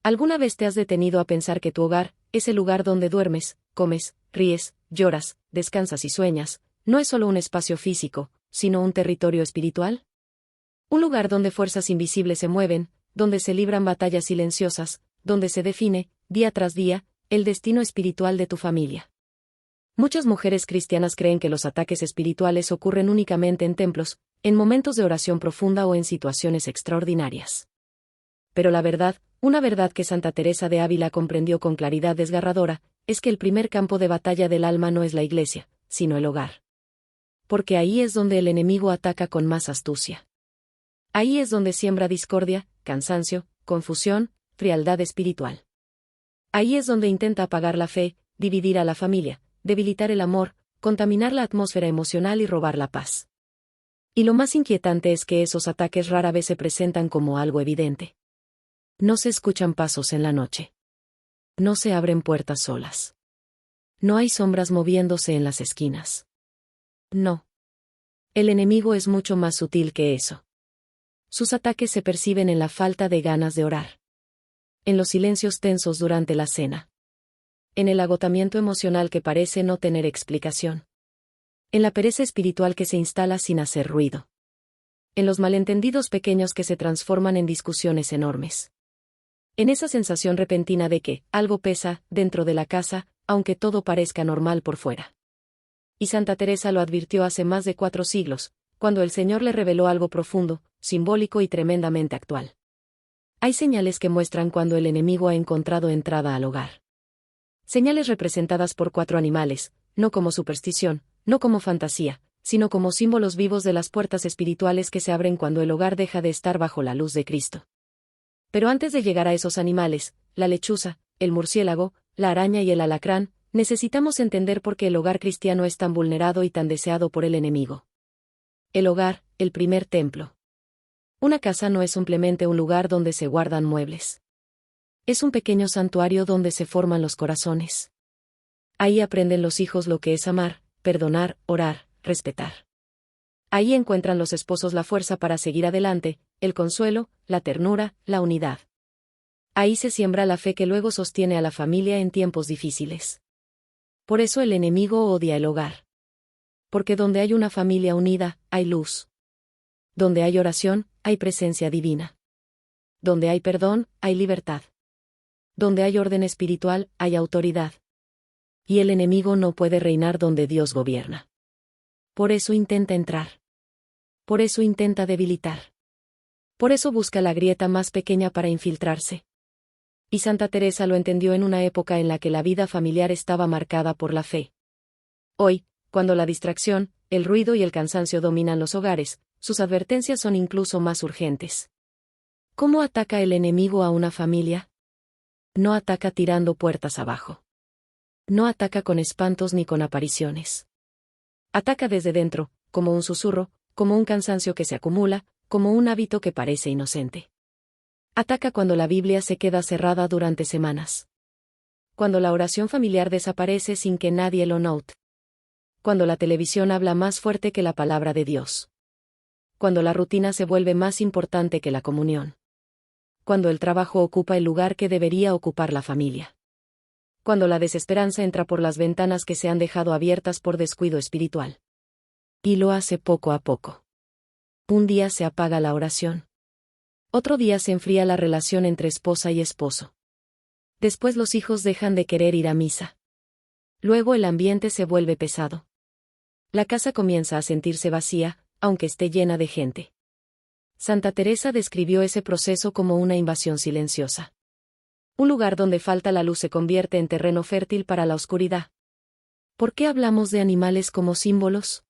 ¿Alguna vez te has detenido a pensar que tu hogar, ese lugar donde duermes, comes, ríes, lloras, descansas y sueñas, no es solo un espacio físico, sino un territorio espiritual? Un lugar donde fuerzas invisibles se mueven, donde se libran batallas silenciosas, donde se define, día tras día, el destino espiritual de tu familia. Muchas mujeres cristianas creen que los ataques espirituales ocurren únicamente en templos, en momentos de oración profunda o en situaciones extraordinarias. Pero la verdad, una verdad que Santa Teresa de Ávila comprendió con claridad desgarradora, es que el primer campo de batalla del alma no es la iglesia, sino el hogar. Porque ahí es donde el enemigo ataca con más astucia. Ahí es donde siembra discordia, cansancio, confusión, frialdad espiritual. Ahí es donde intenta apagar la fe, dividir a la familia, debilitar el amor, contaminar la atmósfera emocional y robar la paz. Y lo más inquietante es que esos ataques rara vez se presentan como algo evidente. No se escuchan pasos en la noche. No se abren puertas solas. No hay sombras moviéndose en las esquinas. No. El enemigo es mucho más sutil que eso. Sus ataques se perciben en la falta de ganas de orar. En los silencios tensos durante la cena. En el agotamiento emocional que parece no tener explicación. En la pereza espiritual que se instala sin hacer ruido. En los malentendidos pequeños que se transforman en discusiones enormes. En esa sensación repentina de que algo pesa dentro de la casa, aunque todo parezca normal por fuera. Y Santa Teresa lo advirtió hace más de 4 siglos, cuando el Señor le reveló algo profundo, simbólico y tremendamente actual. Hay señales que muestran cuando el enemigo ha encontrado entrada al hogar. Señales representadas por 4 animales, no como superstición, no como fantasía, sino como símbolos vivos de las puertas espirituales que se abren cuando el hogar deja de estar bajo la luz de Cristo. Pero antes de llegar a esos animales, la lechuza, el murciélago, la araña y el alacrán, necesitamos entender por qué el hogar cristiano es tan vulnerado y tan deseado por el enemigo. El hogar, el primer templo. Una casa no es simplemente un lugar donde se guardan muebles. Es un pequeño santuario donde se forman los corazones. Ahí aprenden los hijos lo que es amar, perdonar, orar, respetar. Ahí encuentran los esposos la fuerza para seguir adelante, el consuelo, la ternura, la unidad. Ahí se siembra la fe que luego sostiene a la familia en tiempos difíciles. Por eso el enemigo odia el hogar. Porque donde hay una familia unida, hay luz. Donde hay oración, hay presencia divina. Donde hay perdón, hay libertad. Donde hay orden espiritual, hay autoridad. Y el enemigo no puede reinar donde Dios gobierna. Por eso intenta entrar. Por eso intenta debilitar. Por eso busca la grieta más pequeña para infiltrarse. Y Santa Teresa lo entendió en una época en la que la vida familiar estaba marcada por la fe. Hoy, cuando la distracción, el ruido y el cansancio dominan los hogares, sus advertencias son incluso más urgentes. ¿Cómo ataca el enemigo a una familia? No ataca tirando puertas abajo. No ataca con espantos ni con apariciones. Ataca desde dentro, como un susurro, como un cansancio que se acumula, como un hábito que parece inocente. Ataca cuando la Biblia se queda cerrada durante semanas. Cuando la oración familiar desaparece sin que nadie lo note. Cuando la televisión habla más fuerte que la palabra de Dios. Cuando la rutina se vuelve más importante que la comunión. Cuando el trabajo ocupa el lugar que debería ocupar la familia. Cuando la desesperanza entra por las ventanas que se han dejado abiertas por descuido espiritual. Y lo hace poco a poco. Un día se apaga la oración. Otro día se enfría la relación entre esposa y esposo. Después los hijos dejan de querer ir a misa. Luego el ambiente se vuelve pesado. La casa comienza a sentirse vacía, aunque esté llena de gente. Santa Teresa describió ese proceso como una invasión silenciosa. Un lugar donde falta la luz se convierte en terreno fértil para la oscuridad. ¿Por qué hablamos de animales como símbolos?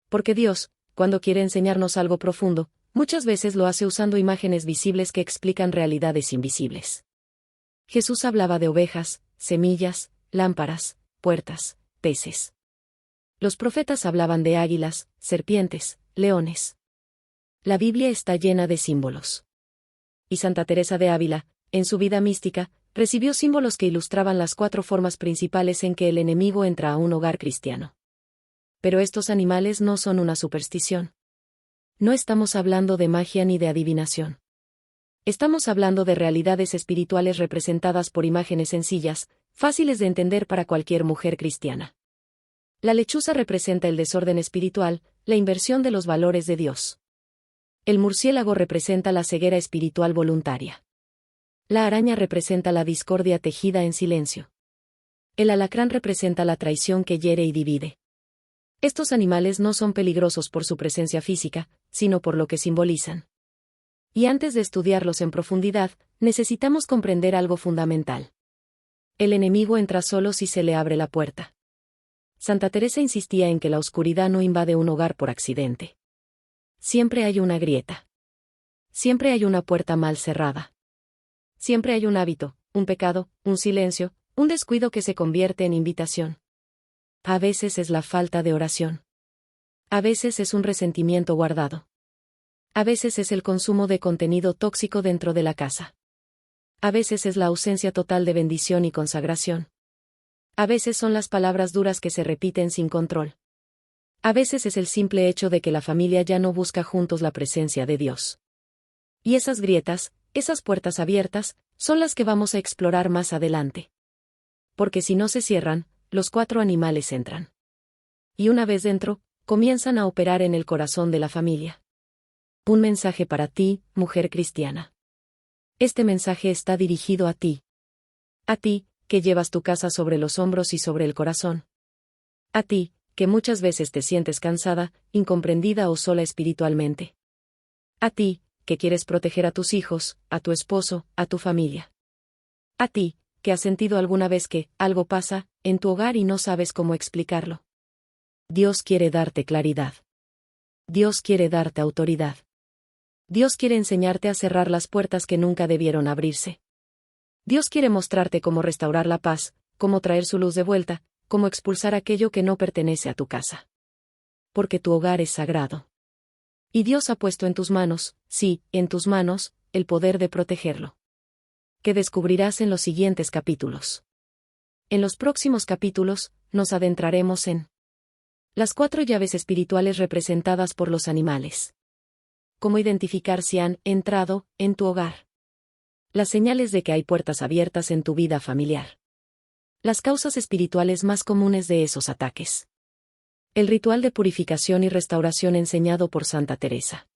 Porque Dios, cuando quiere enseñarnos algo profundo, muchas veces lo hace usando imágenes visibles que explican realidades invisibles. Jesús hablaba de ovejas, semillas, lámparas, puertas, peces. Los profetas hablaban de águilas, serpientes, leones. La Biblia está llena de símbolos. Y Santa Teresa de Ávila, en su vida mística, recibió símbolos que ilustraban las 4 formas principales en que el enemigo entra a un hogar cristiano. Pero estos animales no son una superstición. No estamos hablando de magia ni de adivinación. Estamos hablando de realidades espirituales representadas por imágenes sencillas, fáciles de entender para cualquier mujer cristiana. La lechuza representa el desorden espiritual, la inversión de los valores de Dios. El murciélago representa la ceguera espiritual voluntaria. La araña representa la discordia tejida en silencio. El alacrán representa la traición que hiere y divide. Estos animales no son peligrosos por su presencia física, sino por lo que simbolizan. Y antes de estudiarlos en profundidad, necesitamos comprender algo fundamental. El enemigo entra solo si se le abre la puerta. Santa Teresa insistía en que la oscuridad no invade un hogar por accidente. Siempre hay una grieta. Siempre hay una puerta mal cerrada. Siempre hay un hábito, un pecado, un silencio, un descuido que se convierte en invitación. A veces es la falta de oración. A veces es un resentimiento guardado. A veces es el consumo de contenido tóxico dentro de la casa. A veces es la ausencia total de bendición y consagración. A veces son las palabras duras que se repiten sin control. A veces es el simple hecho de que la familia ya no busca juntos la presencia de Dios. Y esas grietas, esas puertas abiertas, son las que vamos a explorar más adelante. Porque si no se cierran, los 4 animales entran. Y una vez dentro, comienzan a operar en el corazón de la familia. Un mensaje para ti, mujer cristiana. Este mensaje está dirigido a ti. A ti, que llevas tu casa sobre los hombros y sobre el corazón. A ti, que muchas veces te sientes cansada, incomprendida o sola espiritualmente. A ti, que quieres proteger a tus hijos, a tu esposo, a tu familia. A ti, que has sentido alguna vez que algo pasa en tu hogar y no sabes cómo explicarlo. Dios quiere darte claridad. Dios quiere darte autoridad. Dios quiere enseñarte a cerrar las puertas que nunca debieron abrirse. Dios quiere mostrarte cómo restaurar la paz, cómo traer su luz de vuelta, cómo expulsar aquello que no pertenece a tu casa. Porque tu hogar es sagrado. Y Dios ha puesto en tus manos, sí, en tus manos, el poder de protegerlo. Que descubrirás en los siguientes capítulos. En los próximos capítulos, nos adentraremos en las 4 llaves espirituales representadas por los animales. Cómo identificar si han entrado en tu hogar. Las señales de que hay puertas abiertas en tu vida familiar. Las causas espirituales más comunes de esos ataques. El ritual de purificación y restauración enseñado por Santa Teresa.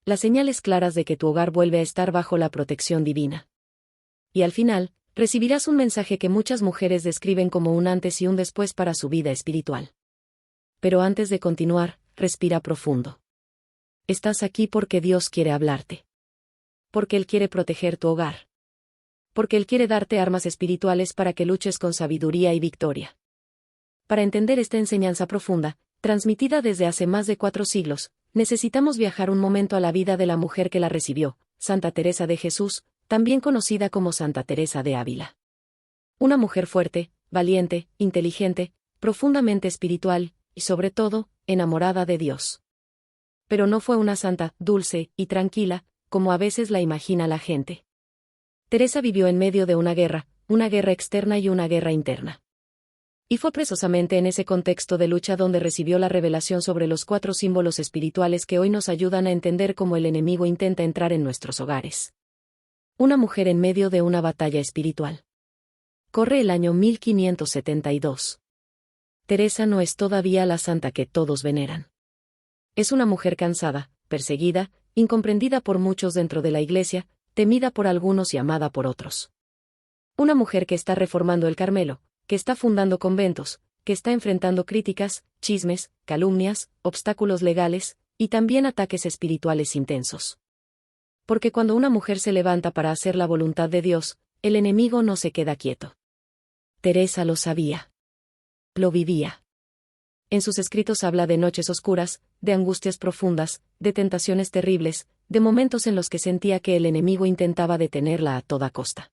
Las señales claras de que tu hogar vuelve a estar bajo la protección divina. Y al final, recibirás un mensaje que muchas mujeres describen como un antes y un después para su vida espiritual. Pero antes de continuar, respira profundo. Estás aquí porque Dios quiere hablarte. Porque Él quiere proteger tu hogar. Porque Él quiere darte armas espirituales para que luches con sabiduría y victoria. Para entender esta enseñanza profunda, transmitida desde hace más de 4 siglos, necesitamos viajar un momento a la vida de la mujer que la recibió, Santa Teresa de Jesús, también conocida como Santa Teresa de Ávila. Una mujer fuerte, valiente, inteligente, profundamente espiritual, y sobre todo, enamorada de Dios. Pero no fue una santa, dulce y tranquila, como a veces la imagina la gente. Teresa vivió en medio de una guerra externa y una guerra interna. Y fue precisamente en ese contexto de lucha donde recibió la revelación sobre los 4 símbolos espirituales que hoy nos ayudan a entender cómo el enemigo intenta entrar en nuestros hogares. Una mujer en medio de una batalla espiritual. Corre el año 1572. Teresa no es todavía la santa que todos veneran. Es una mujer cansada, perseguida, incomprendida por muchos dentro de la Iglesia, temida por algunos y amada por otros. Una mujer que está reformando el Carmelo, que está fundando conventos, que está enfrentando críticas, chismes, calumnias, obstáculos legales, y también ataques espirituales intensos. Porque cuando una mujer se levanta para hacer la voluntad de Dios, el enemigo no se queda quieto. Teresa lo sabía. Lo vivía. En sus escritos habla de noches oscuras, de angustias profundas, de tentaciones terribles, de momentos en los que sentía que el enemigo intentaba detenerla a toda costa.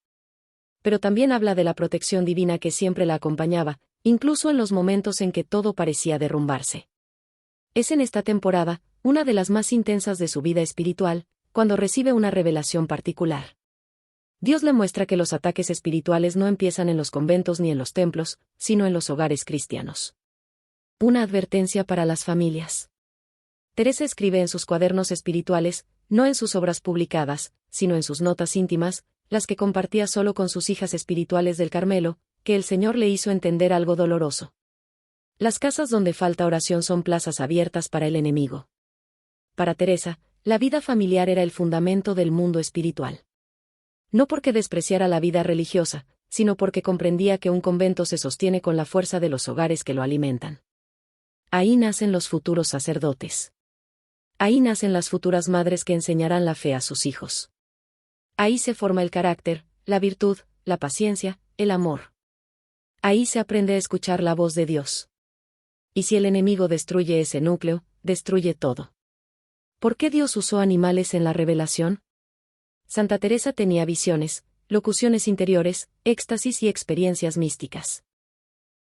Pero también habla de la protección divina que siempre la acompañaba, incluso en los momentos en que todo parecía derrumbarse. Es en esta temporada, una de las más intensas de su vida espiritual, cuando recibe una revelación particular. Dios le muestra que los ataques espirituales no empiezan en los conventos ni en los templos, sino en los hogares cristianos. Una advertencia para las familias. Teresa escribe en sus cuadernos espirituales, no en sus obras publicadas, sino en sus notas íntimas, las que compartía solo con sus hijas espirituales del Carmelo, que el Señor le hizo entender algo doloroso. Las casas donde falta oración son plazas abiertas para el enemigo. Para Teresa, la vida familiar era el fundamento del mundo espiritual. No porque despreciara la vida religiosa, sino porque comprendía que un convento se sostiene con la fuerza de los hogares que lo alimentan. Ahí nacen los futuros sacerdotes. Ahí nacen las futuras madres que enseñarán la fe a sus hijos. Ahí se forma el carácter, la virtud, la paciencia, el amor. Ahí se aprende a escuchar la voz de Dios. Y si el enemigo destruye ese núcleo, destruye todo. ¿Por qué Dios usó animales en la revelación? Santa Teresa tenía visiones, locuciones interiores, éxtasis y experiencias místicas.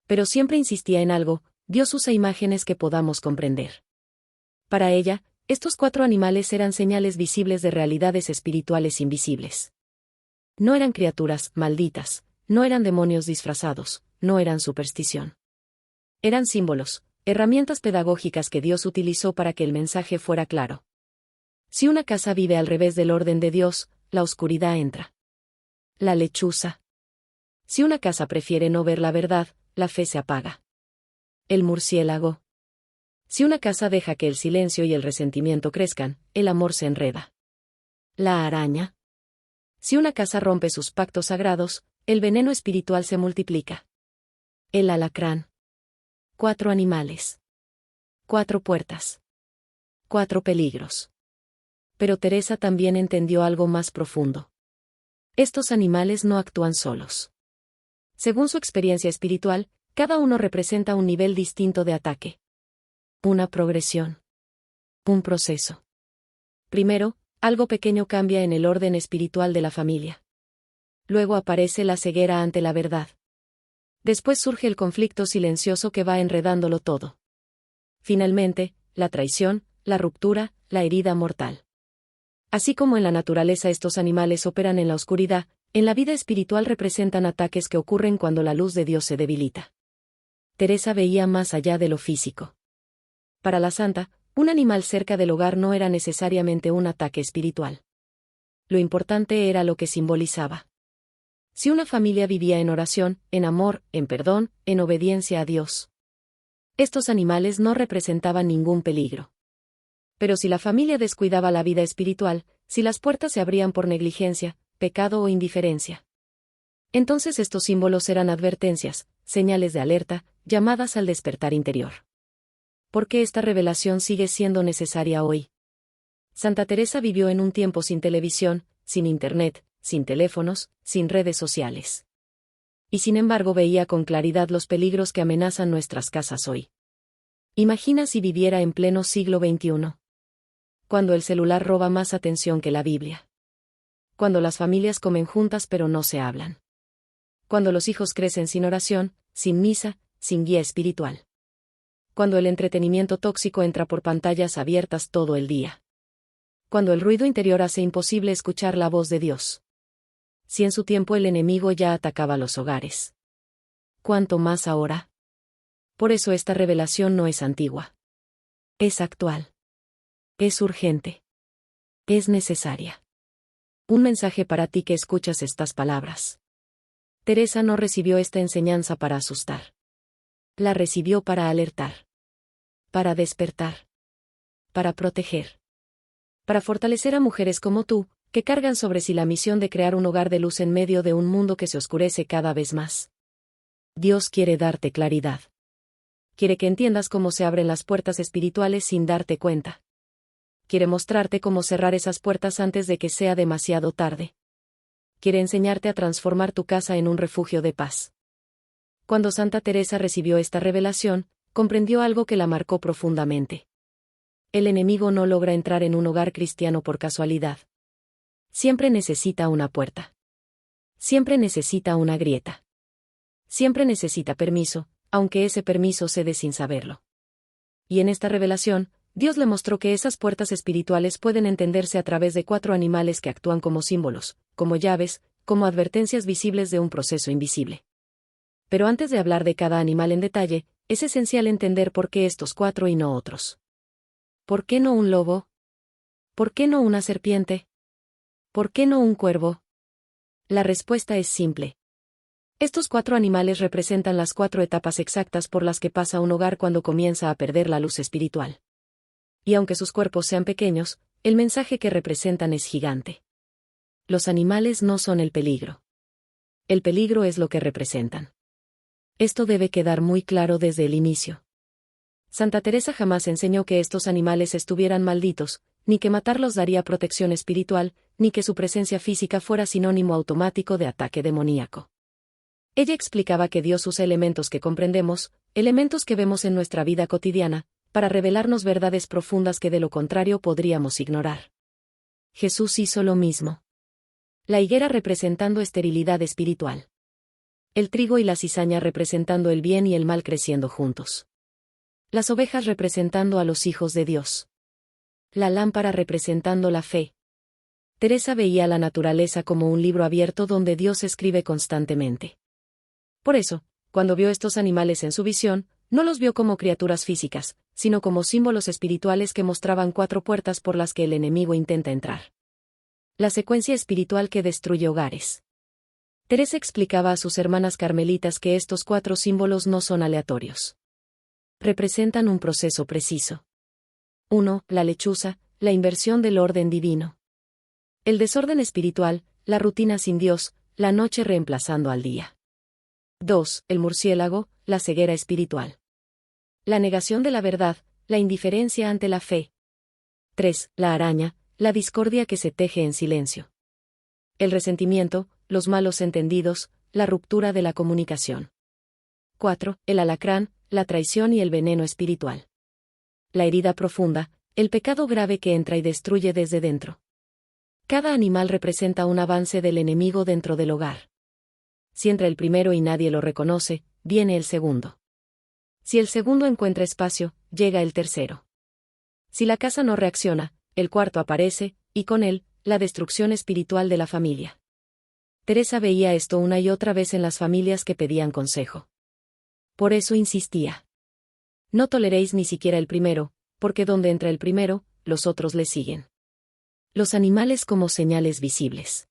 Pero siempre insistía en algo: Dios usa imágenes que podamos comprender. Para ella, estos 4 animales eran señales visibles de realidades espirituales invisibles. No eran criaturas malditas, no eran demonios disfrazados, no eran superstición. Eran símbolos, herramientas pedagógicas que Dios utilizó para que el mensaje fuera claro. Si una casa vive al revés del orden de Dios, la oscuridad entra. La lechuza. Si una casa prefiere no ver la verdad, la fe se apaga. El murciélago. Si una casa deja que el silencio y el resentimiento crezcan, el amor se enreda. La araña. Si una casa rompe sus pactos sagrados, el veneno espiritual se multiplica. El alacrán. 4 animales. 4 puertas. 4 peligros. Pero Teresa también entendió algo más profundo. Estos animales no actúan solos. Según su experiencia espiritual, cada uno representa un nivel distinto de ataque. Una progresión. Un proceso. Primero, algo pequeño cambia en el orden espiritual de la familia. Luego aparece la ceguera ante la verdad. Después surge el conflicto silencioso que va enredándolo todo. Finalmente, la traición, la ruptura, la herida mortal. Así como en la naturaleza estos animales operan en la oscuridad, en la vida espiritual representan ataques que ocurren cuando la luz de Dios se debilita. Teresa veía más allá de lo físico. Para la santa, un animal cerca del hogar no era necesariamente un ataque espiritual. Lo importante era lo que simbolizaba. Si una familia vivía en oración, en amor, en perdón, en obediencia a Dios, estos animales no representaban ningún peligro. Pero si la familia descuidaba la vida espiritual, si las puertas se abrían por negligencia, pecado o indiferencia, entonces estos símbolos eran advertencias, señales de alerta, llamadas al despertar interior. ¿Por qué esta revelación sigue siendo necesaria hoy? Santa Teresa vivió en un tiempo sin televisión, sin internet, sin teléfonos, sin redes sociales. Y sin embargo veía con claridad los peligros que amenazan nuestras casas hoy. Imagina si viviera en pleno siglo XXI. Cuando el celular roba más atención que la Biblia. Cuando las familias comen juntas pero no se hablan. Cuando los hijos crecen sin oración, sin misa, sin guía espiritual. Cuando el entretenimiento tóxico entra por pantallas abiertas todo el día. Cuando el ruido interior hace imposible escuchar la voz de Dios. Si en su tiempo el enemigo ya atacaba los hogares. ¿Cuánto más ahora? Por eso esta revelación no es antigua. Es actual. Es urgente. Es necesaria. Un mensaje para ti que escuchas estas palabras. Teresa no recibió esta enseñanza para asustar. La recibió para alertar. Para despertar. Para proteger. Para fortalecer a mujeres como tú, que cargan sobre sí la misión de crear un hogar de luz en medio de un mundo que se oscurece cada vez más. Dios quiere darte claridad. Quiere que entiendas cómo se abren las puertas espirituales sin darte cuenta. Quiere mostrarte cómo cerrar esas puertas antes de que sea demasiado tarde. Quiere enseñarte a transformar tu casa en un refugio de paz. Cuando Santa Teresa recibió esta revelación, comprendió algo que la marcó profundamente. El enemigo no logra entrar en un hogar cristiano por casualidad. Siempre necesita una puerta. Siempre necesita una grieta. Siempre necesita permiso, aunque ese permiso se dé sin saberlo. Y en esta revelación, Dios le mostró que esas puertas espirituales pueden entenderse a través de 4 animales que actúan como símbolos, como llaves, como advertencias visibles de un proceso invisible. Pero antes de hablar de cada animal en detalle, es esencial entender por qué estos 4 y no otros. ¿Por qué no un lobo? ¿Por qué no una serpiente? ¿Por qué no un cuervo? La respuesta es simple. Estos 4 animales representan las 4 etapas exactas por las que pasa un hogar cuando comienza a perder la luz espiritual. Y aunque sus cuerpos sean pequeños, el mensaje que representan es gigante. Los animales no son el peligro. El peligro es lo que representan. Esto debe quedar muy claro desde el inicio. Santa Teresa jamás enseñó que estos animales estuvieran malditos, ni que matarlos daría protección espiritual, ni que su presencia física fuera sinónimo automático de ataque demoníaco. Ella explicaba que Dios usa elementos que comprendemos, elementos que vemos en nuestra vida cotidiana, para revelarnos verdades profundas que de lo contrario podríamos ignorar. Jesús hizo lo mismo. La higuera representando esterilidad espiritual. El trigo y la cizaña representando el bien y el mal creciendo juntos. Las ovejas representando a los hijos de Dios. La lámpara representando la fe. Teresa veía la naturaleza como un libro abierto donde Dios escribe constantemente. Por eso, cuando vio estos animales en su visión, no los vio como criaturas físicas, sino como símbolos espirituales que mostraban 4 puertas por las que el enemigo intenta entrar. La secuencia espiritual que destruye hogares. Teresa explicaba a sus hermanas carmelitas que estos 4 símbolos no son aleatorios. Representan un proceso preciso. 1. La lechuza, la inversión del orden divino. El desorden espiritual, la rutina sin Dios, la noche reemplazando al día. 2. El murciélago, la ceguera espiritual. La negación de la verdad, la indiferencia ante la fe. 3. La araña, la discordia que se teje en silencio. El resentimiento, los malos entendidos, la ruptura de la comunicación. 4. El alacrán, la traición y el veneno espiritual. La herida profunda, el pecado grave que entra y destruye desde dentro. Cada animal representa un avance del enemigo dentro del hogar. Si entra el primero y nadie lo reconoce, viene el segundo. Si el segundo encuentra espacio, llega el tercero. Si la casa no reacciona, el cuarto aparece, y con él, la destrucción espiritual de la familia. Teresa veía esto una y otra vez en las familias que pedían consejo. Por eso insistía. No toleréis ni siquiera el primero, porque donde entra el primero, los otros le siguen. Los animales como señales visibles.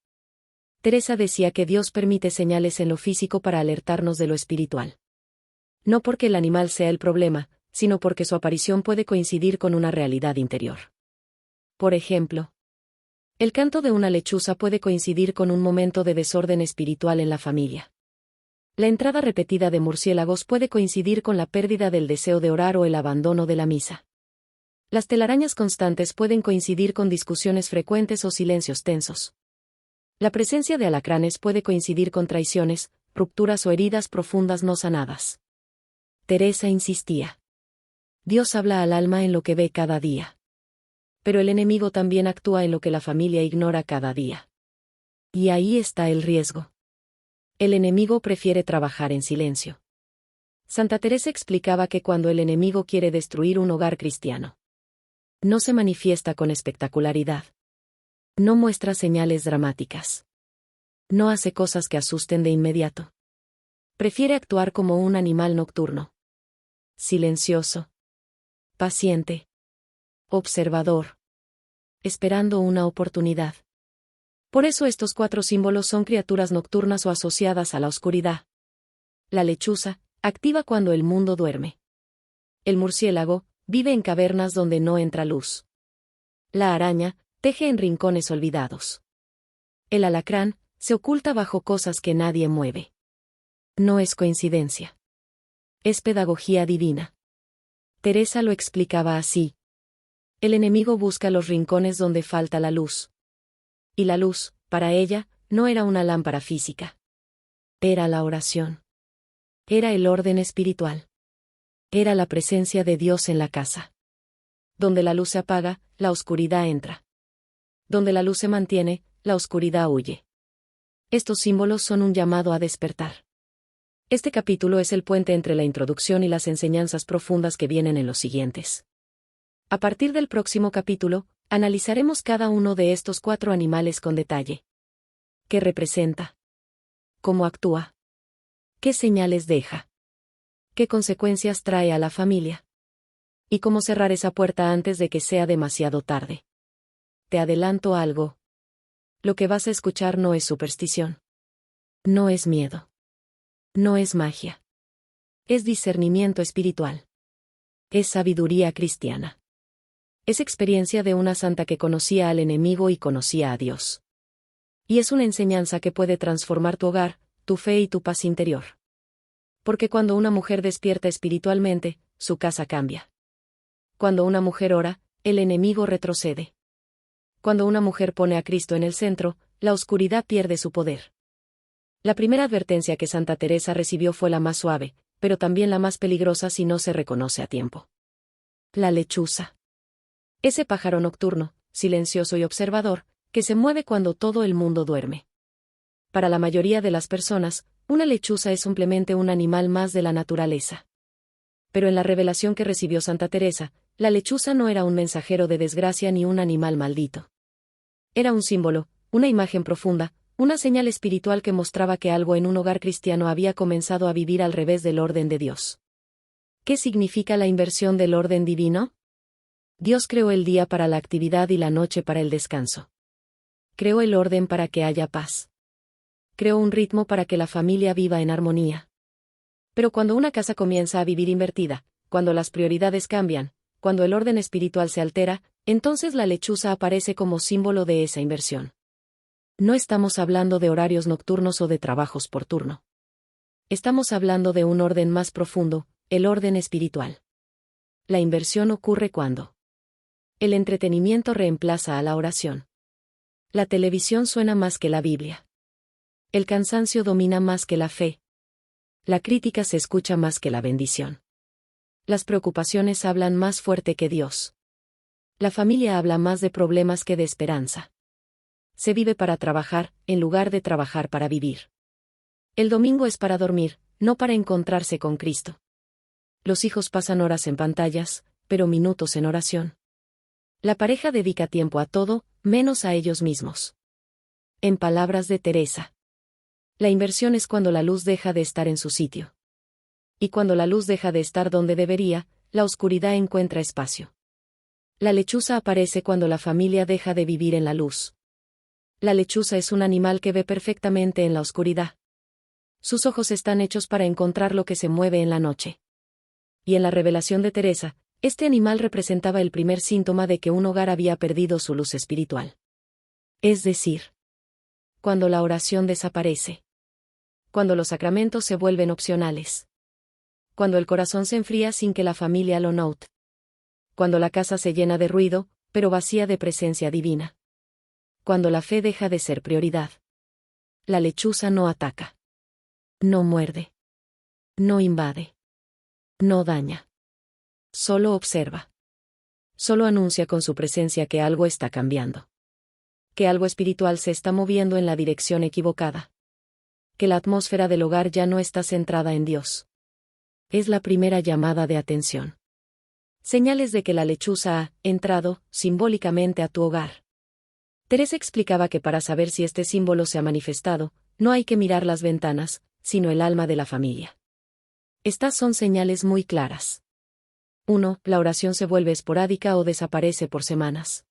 Teresa decía que Dios permite señales en lo físico para alertarnos de lo espiritual. No porque el animal sea el problema, sino porque su aparición puede coincidir con una realidad interior. Por ejemplo, el canto de una lechuza puede coincidir con un momento de desorden espiritual en la familia. La entrada repetida de murciélagos puede coincidir con la pérdida del deseo de orar o el abandono de la misa. Las telarañas constantes pueden coincidir con discusiones frecuentes o silencios tensos. La presencia de alacranes puede coincidir con traiciones, rupturas o heridas profundas no sanadas. Teresa insistía. Dios habla al alma en lo que ve cada día. Pero el enemigo también actúa en lo que la familia ignora cada día. Y ahí está el riesgo. El enemigo prefiere trabajar en silencio. Santa Teresa explicaba que cuando el enemigo quiere destruir un hogar cristiano, no se manifiesta con espectacularidad. No muestra señales dramáticas. No hace cosas que asusten de inmediato. Prefiere actuar como un animal nocturno. Silencioso. Paciente. Observador. Esperando una oportunidad. Por eso estos 4 símbolos son criaturas nocturnas o asociadas a la oscuridad. La lechuza, activa cuando el mundo duerme. El murciélago, vive en cavernas donde no entra luz. La araña, teje en rincones olvidados. El alacrán, se oculta bajo cosas que nadie mueve. No es coincidencia. Es pedagogía divina. Teresa lo explicaba así. El enemigo busca los rincones donde falta la luz. Y la luz, para ella, no era una lámpara física. Era la oración. Era el orden espiritual. Era la presencia de Dios en la casa. Donde la luz se apaga, la oscuridad entra. Donde la luz se mantiene, la oscuridad huye. Estos símbolos son un llamado a despertar. Este capítulo es el puente entre la introducción y las enseñanzas profundas que vienen en los siguientes. A partir del próximo capítulo, analizaremos cada uno de estos 4 animales con detalle. ¿Qué representa? ¿Cómo actúa? ¿Qué señales deja? ¿Qué consecuencias trae a la familia? ¿Y cómo cerrar esa puerta antes de que sea demasiado tarde? Te adelanto algo. lo que vas a escuchar no es superstición. No es miedo. No es magia. Es discernimiento espiritual. Es sabiduría cristiana. Es experiencia de una santa que conocía al enemigo y conocía a Dios. Y es una enseñanza que puede transformar tu hogar, tu fe y tu paz interior. Porque cuando una mujer despierta espiritualmente, su casa cambia. Cuando una mujer ora, el enemigo retrocede. Cuando una mujer pone a Cristo en el centro, la oscuridad pierde su poder. La primera advertencia que Santa Teresa recibió fue la más suave, pero también la más peligrosa si no se reconoce a tiempo. La lechuza. Ese pájaro nocturno, silencioso y observador, que se mueve cuando todo el mundo duerme. Para la mayoría de las personas, una lechuza es simplemente un animal más de la naturaleza. Pero en la revelación que recibió Santa Teresa, la lechuza no era un mensajero de desgracia ni un animal maldito. Era un símbolo, una imagen profunda, una señal espiritual que mostraba que algo en un hogar cristiano había comenzado a vivir al revés del orden de Dios. ¿Qué significa la inversión del orden divino? Dios creó el día para la actividad y la noche para el descanso. Creó el orden para que haya paz. Creó un ritmo para que la familia viva en armonía. Pero cuando una casa comienza a vivir invertida, cuando las prioridades cambian, cuando el orden espiritual se altera, entonces la lechuza aparece como símbolo de esa inversión. No estamos hablando de horarios nocturnos o de trabajos por turno. Estamos hablando de un orden más profundo, el orden espiritual. La inversión ocurre cuando el entretenimiento reemplaza a la oración. La televisión suena más que la Biblia. El cansancio domina más que la fe. La crítica se escucha más que la bendición. Las preocupaciones hablan más fuerte que Dios. La familia habla más de problemas que de esperanza. Se vive para trabajar, en lugar de trabajar para vivir. El domingo es para dormir, no para encontrarse con Cristo. Los hijos pasan horas en pantallas, pero minutos en oración. La pareja dedica tiempo a todo, menos a ellos mismos. En palabras de Teresa, la inversión es cuando la luz deja de estar en su sitio. Y cuando la luz deja de estar donde debería, la oscuridad encuentra espacio. La lechuza aparece cuando la familia deja de vivir en la luz. La lechuza es un animal que ve perfectamente en la oscuridad. Sus ojos están hechos para encontrar lo que se mueve en la noche. Y en la revelación de Teresa, este animal representaba el primer síntoma de que un hogar había perdido su luz espiritual. Es decir, cuando la oración desaparece. Cuando los sacramentos se vuelven opcionales. Cuando el corazón se enfría sin que la familia lo note. Cuando la casa se llena de ruido, pero vacía de presencia divina. Cuando la fe deja de ser prioridad. La lechuza no ataca. No muerde. No invade. No daña. Solo observa. Solo anuncia con su presencia que algo está cambiando. Que algo espiritual se está moviendo en la dirección equivocada. Que la atmósfera del hogar ya no está centrada en Dios. Es la primera llamada de atención. Señales de que la lechuza ha entrado, simbólicamente, a tu hogar. Teresa explicaba que para saber si este símbolo se ha manifestado, no hay que mirar las ventanas, sino el alma de la familia. Estas son señales muy claras. 1. La oración se vuelve esporádica o desaparece por semanas.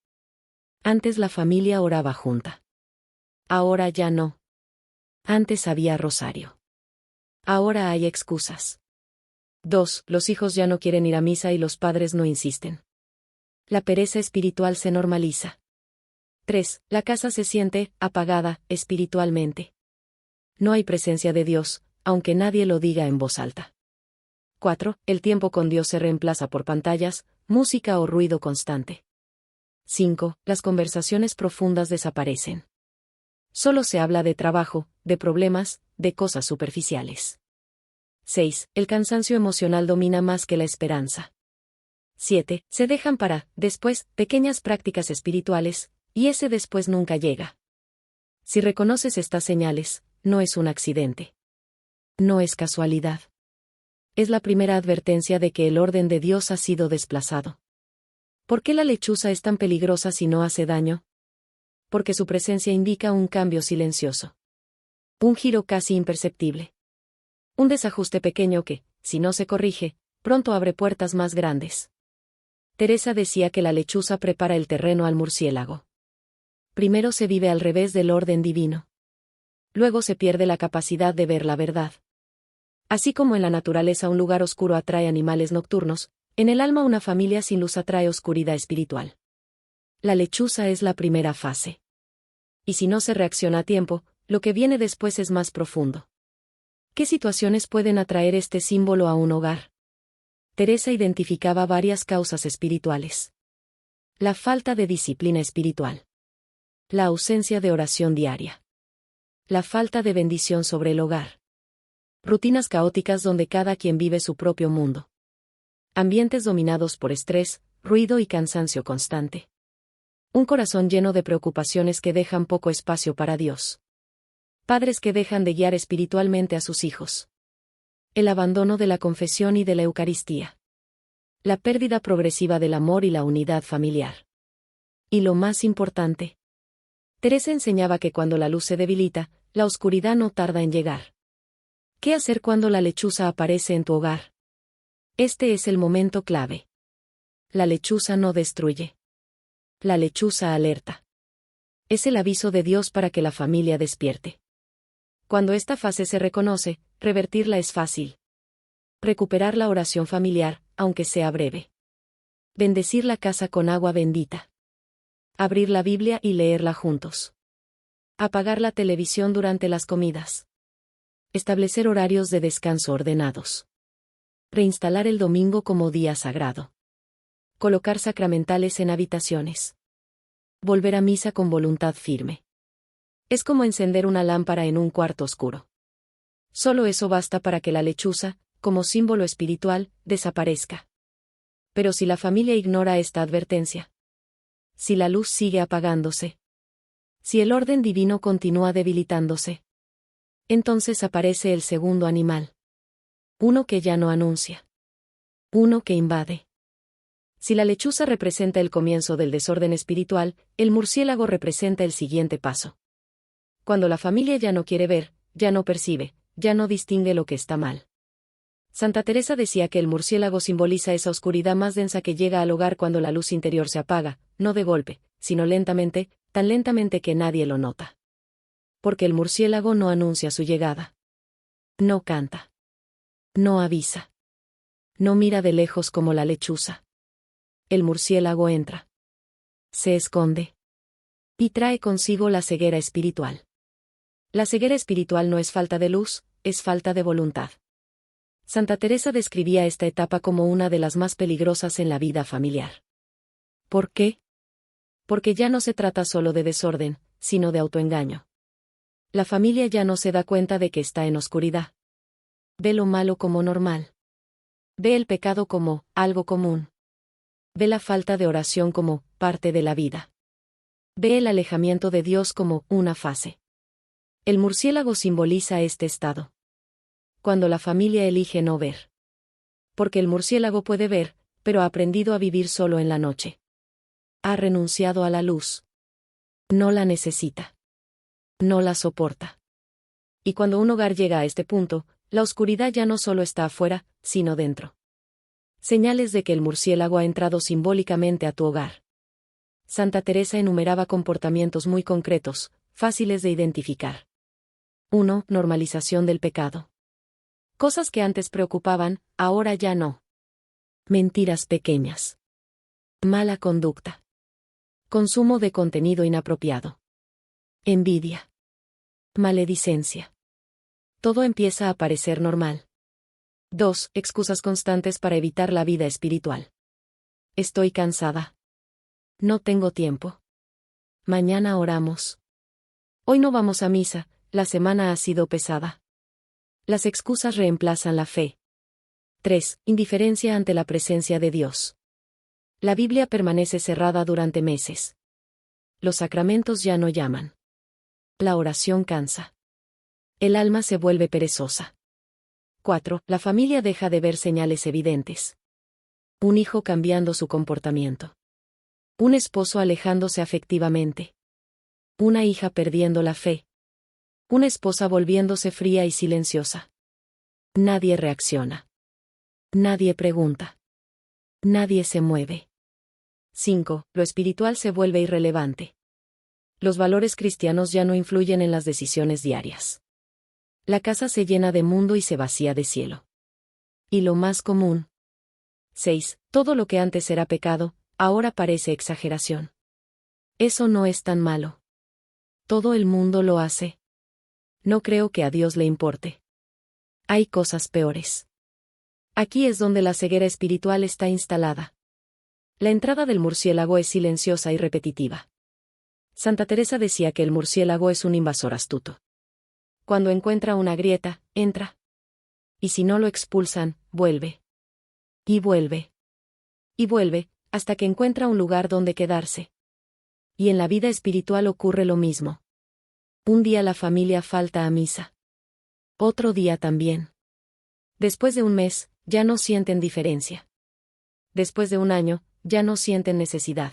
Antes la familia oraba junta. Ahora ya no. Antes había rosario. Ahora hay excusas. 2. Los hijos ya no quieren ir a misa y los padres no insisten. La pereza espiritual se normaliza. 3. La casa se siente apagada espiritualmente. No hay presencia de Dios, aunque nadie lo diga en voz alta. 4. El tiempo con Dios se reemplaza por pantallas, música o ruido constante. 5. Las conversaciones profundas desaparecen. Solo se habla de trabajo, de problemas, de cosas superficiales. 6. El cansancio emocional domina más que la esperanza. 7. Se dejan para, después, pequeñas prácticas espirituales, y ese después nunca llega. Si reconoces estas señales, no es un accidente. No es casualidad. Es la primera advertencia de que el orden de Dios ha sido desplazado. ¿Por qué la lechuza es tan peligrosa si no hace daño? Porque su presencia indica un cambio silencioso. Un giro casi imperceptible. Un desajuste pequeño que, si no se corrige, pronto abre puertas más grandes. Teresa decía que la lechuza prepara el terreno al murciélago. Primero se vive al revés del orden divino. Luego se pierde la capacidad de ver la verdad. Así como en la naturaleza un lugar oscuro atrae animales nocturnos, en el alma una familia sin luz atrae oscuridad espiritual. La lechuza es la primera fase. Y si no se reacciona a tiempo, lo que viene después es más profundo. ¿Qué situaciones pueden atraer este símbolo a un hogar? Teresa identificaba varias causas espirituales. La falta de disciplina espiritual. La ausencia de oración diaria. La falta de bendición sobre el hogar. Rutinas caóticas donde cada quien vive su propio mundo. Ambientes dominados por estrés, ruido y cansancio constante. Un corazón lleno de preocupaciones que dejan poco espacio para Dios. Padres que dejan de guiar espiritualmente a sus hijos. El abandono de la confesión y de la Eucaristía. La pérdida progresiva del amor y la unidad familiar. Y lo más importante. Teresa enseñaba que cuando la luz se debilita, la oscuridad no tarda en llegar. ¿Qué hacer cuando la lechuza aparece en tu hogar? Este es el momento clave. La lechuza no destruye. La lechuza alerta. Es el aviso de Dios para que la familia despierte. Cuando esta fase se reconoce, revertirla es fácil. Recuperar la oración familiar, aunque sea breve. Bendecir la casa con agua bendita. Abrir la Biblia y leerla juntos. Apagar la televisión durante las comidas. Establecer horarios de descanso ordenados. Reinstalar el domingo como día sagrado. Colocar sacramentales en habitaciones. Volver a misa con voluntad firme. Es como encender una lámpara en un cuarto oscuro. Solo eso basta para que la lechuza, como símbolo espiritual, desaparezca. Pero si la familia ignora esta advertencia. Si la luz sigue apagándose. Si el orden divino continúa debilitándose. Entonces aparece el segundo animal. Uno que ya no anuncia. Uno que invade. Si la lechuza representa el comienzo del desorden espiritual, el murciélago representa el siguiente paso. Cuando la familia ya no quiere ver, ya no percibe, ya no distingue lo que está mal. Santa Teresa decía que el murciélago simboliza esa oscuridad más densa que llega al hogar cuando la luz interior se apaga, no de golpe, sino lentamente, tan lentamente que nadie lo nota. Porque el murciélago no anuncia su llegada. No canta. No avisa. No mira de lejos como la lechuza. El murciélago entra. Se esconde. Y trae consigo la ceguera espiritual. La ceguera espiritual no es falta de luz, es falta de voluntad. Santa Teresa describía esta etapa como una de las más peligrosas en la vida familiar. ¿Por qué? Porque ya no se trata solo de desorden, sino de autoengaño. La familia ya no se da cuenta de que está en oscuridad. Ve lo malo como normal. Ve el pecado como algo común. Ve la falta de oración como parte de la vida. Ve el alejamiento de Dios como una fase. El murciélago simboliza este estado. Cuando la familia elige no ver. Porque el murciélago puede ver, pero ha aprendido a vivir solo en la noche. Ha renunciado a la luz. No la necesita. No la soporta. Y cuando un hogar llega a este punto, la oscuridad ya no solo está afuera, sino dentro. Señales de que el murciélago ha entrado simbólicamente a tu hogar. Santa Teresa enumeraba comportamientos muy concretos, fáciles de identificar. 1. Normalización del pecado. Cosas que antes preocupaban, ahora ya no. Mentiras pequeñas. Mala conducta. Consumo de contenido inapropiado. Envidia. Maledicencia. Todo empieza a parecer normal. 2. Excusas constantes para evitar la vida espiritual. Estoy cansada. No tengo tiempo. Mañana oramos. Hoy no vamos a misa, la semana ha sido pesada. Las excusas reemplazan la fe. 3. Indiferencia ante la presencia de Dios. La Biblia permanece cerrada durante meses. Los sacramentos ya no llaman. La oración cansa. El alma se vuelve perezosa. 4. La familia deja de ver señales evidentes. Un hijo cambiando su comportamiento. Un esposo alejándose afectivamente. Una hija perdiendo la fe. Una esposa volviéndose fría y silenciosa. Nadie reacciona. Nadie pregunta. Nadie se mueve. 5. Lo espiritual se vuelve irrelevante. Los valores cristianos ya no influyen en las decisiones diarias. La casa se llena de mundo y se vacía de cielo. Y lo más común. 6. Todo lo que antes era pecado, ahora parece exageración. Eso no es tan malo. Todo el mundo lo hace. No creo que a Dios le importe. Hay cosas peores. Aquí es donde la ceguera espiritual está instalada. La entrada del murciélago es silenciosa y repetitiva. Santa Teresa decía que el murciélago es un invasor astuto. Cuando encuentra una grieta, entra. Y si no lo expulsan, vuelve. Y vuelve. Y vuelve, hasta que encuentra un lugar donde quedarse. Y en la vida espiritual ocurre lo mismo. Un día la familia falta a misa. Otro día también. Después de un mes, ya no sienten diferencia. Después de un año, ya no sienten necesidad.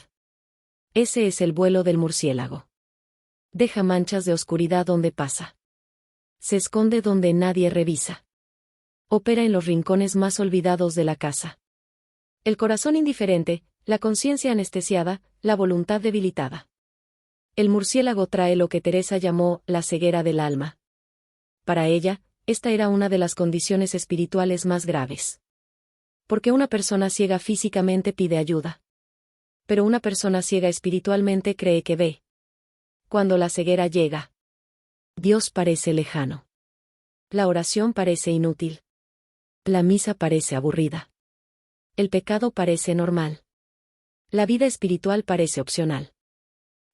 Ese es el vuelo del murciélago. Deja manchas de oscuridad donde pasa. Se esconde donde nadie revisa. Opera en los rincones más olvidados de la casa. El corazón indiferente, la conciencia anestesiada, la voluntad debilitada. El murciélago trae lo que Teresa llamó la ceguera del alma. Para ella, esta era una de las condiciones espirituales más graves. Porque una persona ciega físicamente pide ayuda. Pero una persona ciega espiritualmente cree que ve. Cuando la ceguera llega, Dios parece lejano. La oración parece inútil. La misa parece aburrida. El pecado parece normal. La vida espiritual parece opcional.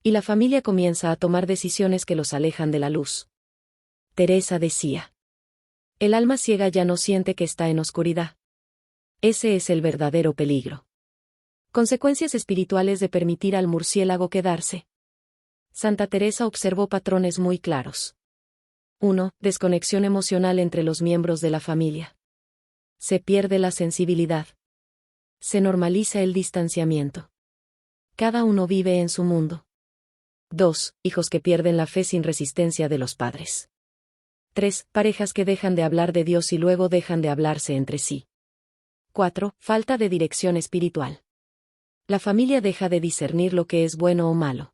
Y la familia comienza a tomar decisiones que los alejan de la luz. Teresa decía: el alma ciega ya no siente que está en oscuridad. Ese es el verdadero peligro. Consecuencias espirituales de permitir al murciélago quedarse. Santa Teresa observó patrones muy claros. 1. Desconexión emocional entre los miembros de la familia. Se pierde la sensibilidad. Se normaliza el distanciamiento. Cada uno vive en su mundo. 2. Hijos que pierden la fe sin resistencia de los padres. 3. Parejas que dejan de hablar de Dios y luego dejan de hablarse entre sí. 4. Falta de dirección espiritual. La familia deja de discernir lo que es bueno o malo.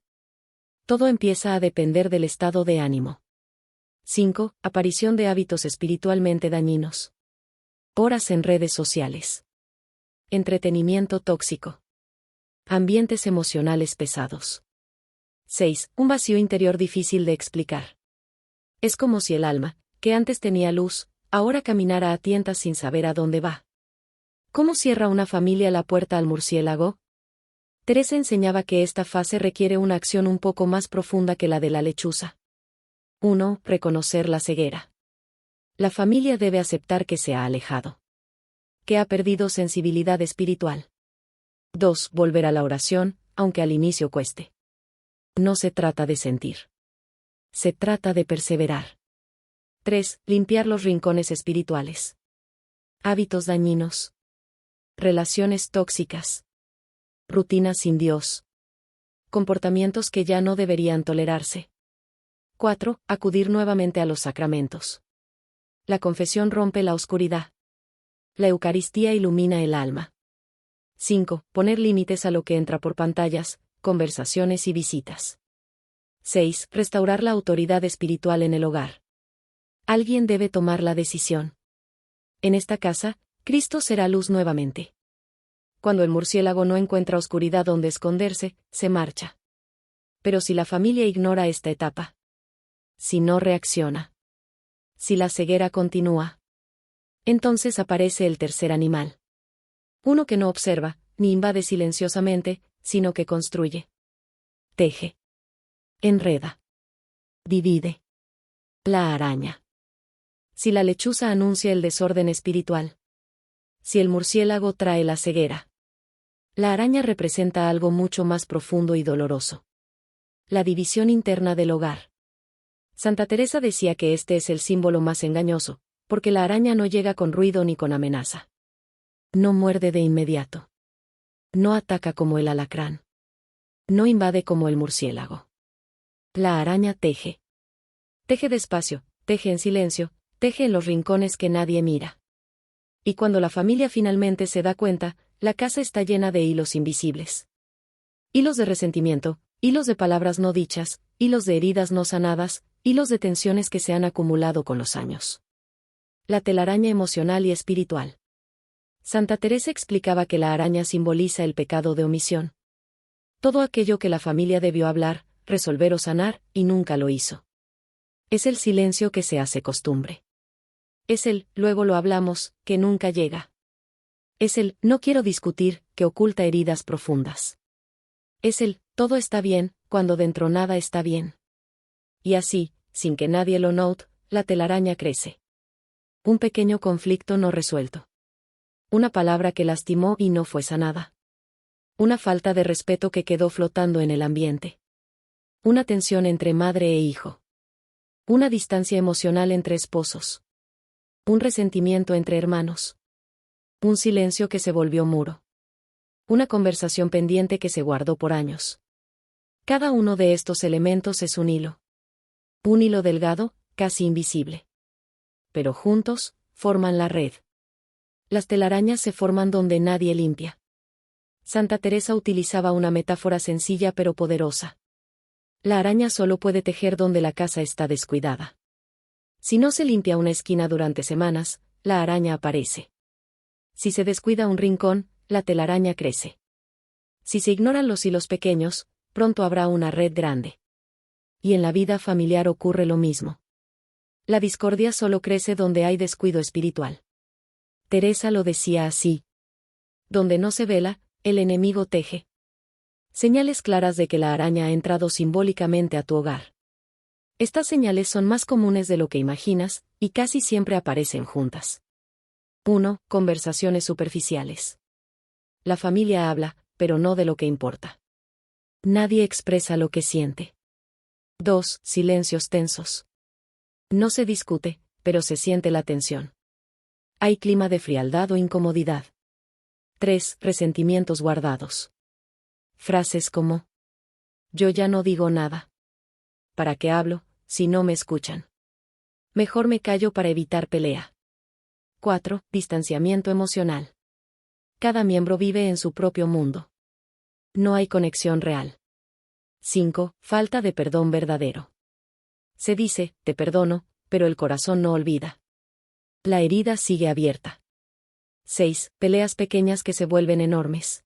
Todo empieza a depender del estado de ánimo. 5. Aparición de hábitos espiritualmente dañinos. Horas en redes sociales. Entretenimiento tóxico. Ambientes emocionales pesados. 6. Un vacío interior difícil de explicar. Es como si el alma, que antes tenía luz, ahora caminara a tientas sin saber a dónde va. ¿Cómo cierra una familia la puerta al murciélago? Teresa enseñaba que esta fase requiere una acción un poco más profunda que la de la lechuza. 1. Reconocer la ceguera. La familia debe aceptar que se ha alejado. Que ha perdido sensibilidad espiritual. 2. Volver a la oración, aunque al inicio cueste. No se trata de sentir. Se trata de perseverar. 3. Limpiar los rincones espirituales. Hábitos dañinos. Relaciones tóxicas. Rutinas sin Dios. Comportamientos que ya no deberían tolerarse. 4. Acudir nuevamente a los sacramentos. La confesión rompe la oscuridad. La Eucaristía ilumina el alma. 5. Poner límites a lo que entra por pantallas, conversaciones y visitas. 6. Restaurar la autoridad espiritual en el hogar. Alguien debe tomar la decisión. En esta casa, Cristo será luz nuevamente. Cuando el murciélago no encuentra oscuridad donde esconderse, se marcha. Pero si la familia ignora esta etapa, si no reacciona, si la ceguera continúa, entonces aparece el tercer animal. Uno que no observa, ni invade silenciosamente, sino que construye. Teje. Enreda. Divide. La araña. Si la lechuza anuncia el desorden espiritual. Si el murciélago trae la ceguera. La araña representa algo mucho más profundo y doloroso. La división interna del hogar. Santa Teresa decía que este es el símbolo más engañoso, porque la araña no llega con ruido ni con amenaza. No muerde de inmediato. No ataca como el alacrán. No invade como el murciélago. La araña teje. Teje despacio, teje en silencio, teje en los rincones que nadie mira. Y cuando la familia finalmente se da cuenta, la casa está llena de hilos invisibles. Hilos de resentimiento, hilos de palabras no dichas, hilos de heridas no sanadas, hilos de tensiones que se han acumulado con los años. La telaraña emocional y espiritual. Santa Teresa explicaba que la araña simboliza el pecado de omisión. Todo aquello que la familia debió hablar, resolver o sanar, y nunca lo hizo. Es el silencio que se hace costumbre. Es el, luego lo hablamos, que nunca llega. Es el, no quiero discutir, que oculta heridas profundas. Es el, todo está bien, cuando dentro nada está bien. Y así, sin que nadie lo note, la telaraña crece. Un pequeño conflicto no resuelto. Una palabra que lastimó y no fue sanada. Una falta de respeto que quedó flotando en el ambiente. Una tensión entre madre e hijo. Una distancia emocional entre esposos. Un resentimiento entre hermanos. Un silencio que se volvió muro. Una conversación pendiente que se guardó por años. Cada uno de estos elementos es un hilo. Un hilo delgado, casi invisible. Pero juntos, forman la red. Las telarañas se forman donde nadie limpia. Santa Teresa utilizaba una metáfora sencilla pero poderosa. La araña solo puede tejer donde la casa está descuidada. Si no se limpia una esquina durante semanas, la araña aparece. Si se descuida un rincón, la telaraña crece. Si se ignoran los hilos pequeños, pronto habrá una red grande. Y en la vida familiar ocurre lo mismo. La discordia solo crece donde hay descuido espiritual. Teresa lo decía así. Donde no se vela, el enemigo teje. Señales claras de que la araña ha entrado simbólicamente a tu hogar. Estas señales son más comunes de lo que imaginas, y casi siempre aparecen juntas. 1. Conversaciones superficiales. La familia habla, pero no de lo que importa. Nadie expresa lo que siente. 2. Silencios tensos. No se discute, pero se siente la tensión. Hay clima de frialdad o incomodidad. 3. Resentimientos guardados. Frases como: yo ya no digo nada. ¿Para qué hablo, si no me escuchan? Mejor me callo para evitar pelea. 4. Distanciamiento emocional. Cada miembro vive en su propio mundo. No hay conexión real. 5. Falta de perdón verdadero. Se dice, te perdono, pero el corazón no olvida. La herida sigue abierta. 6. Peleas pequeñas que se vuelven enormes.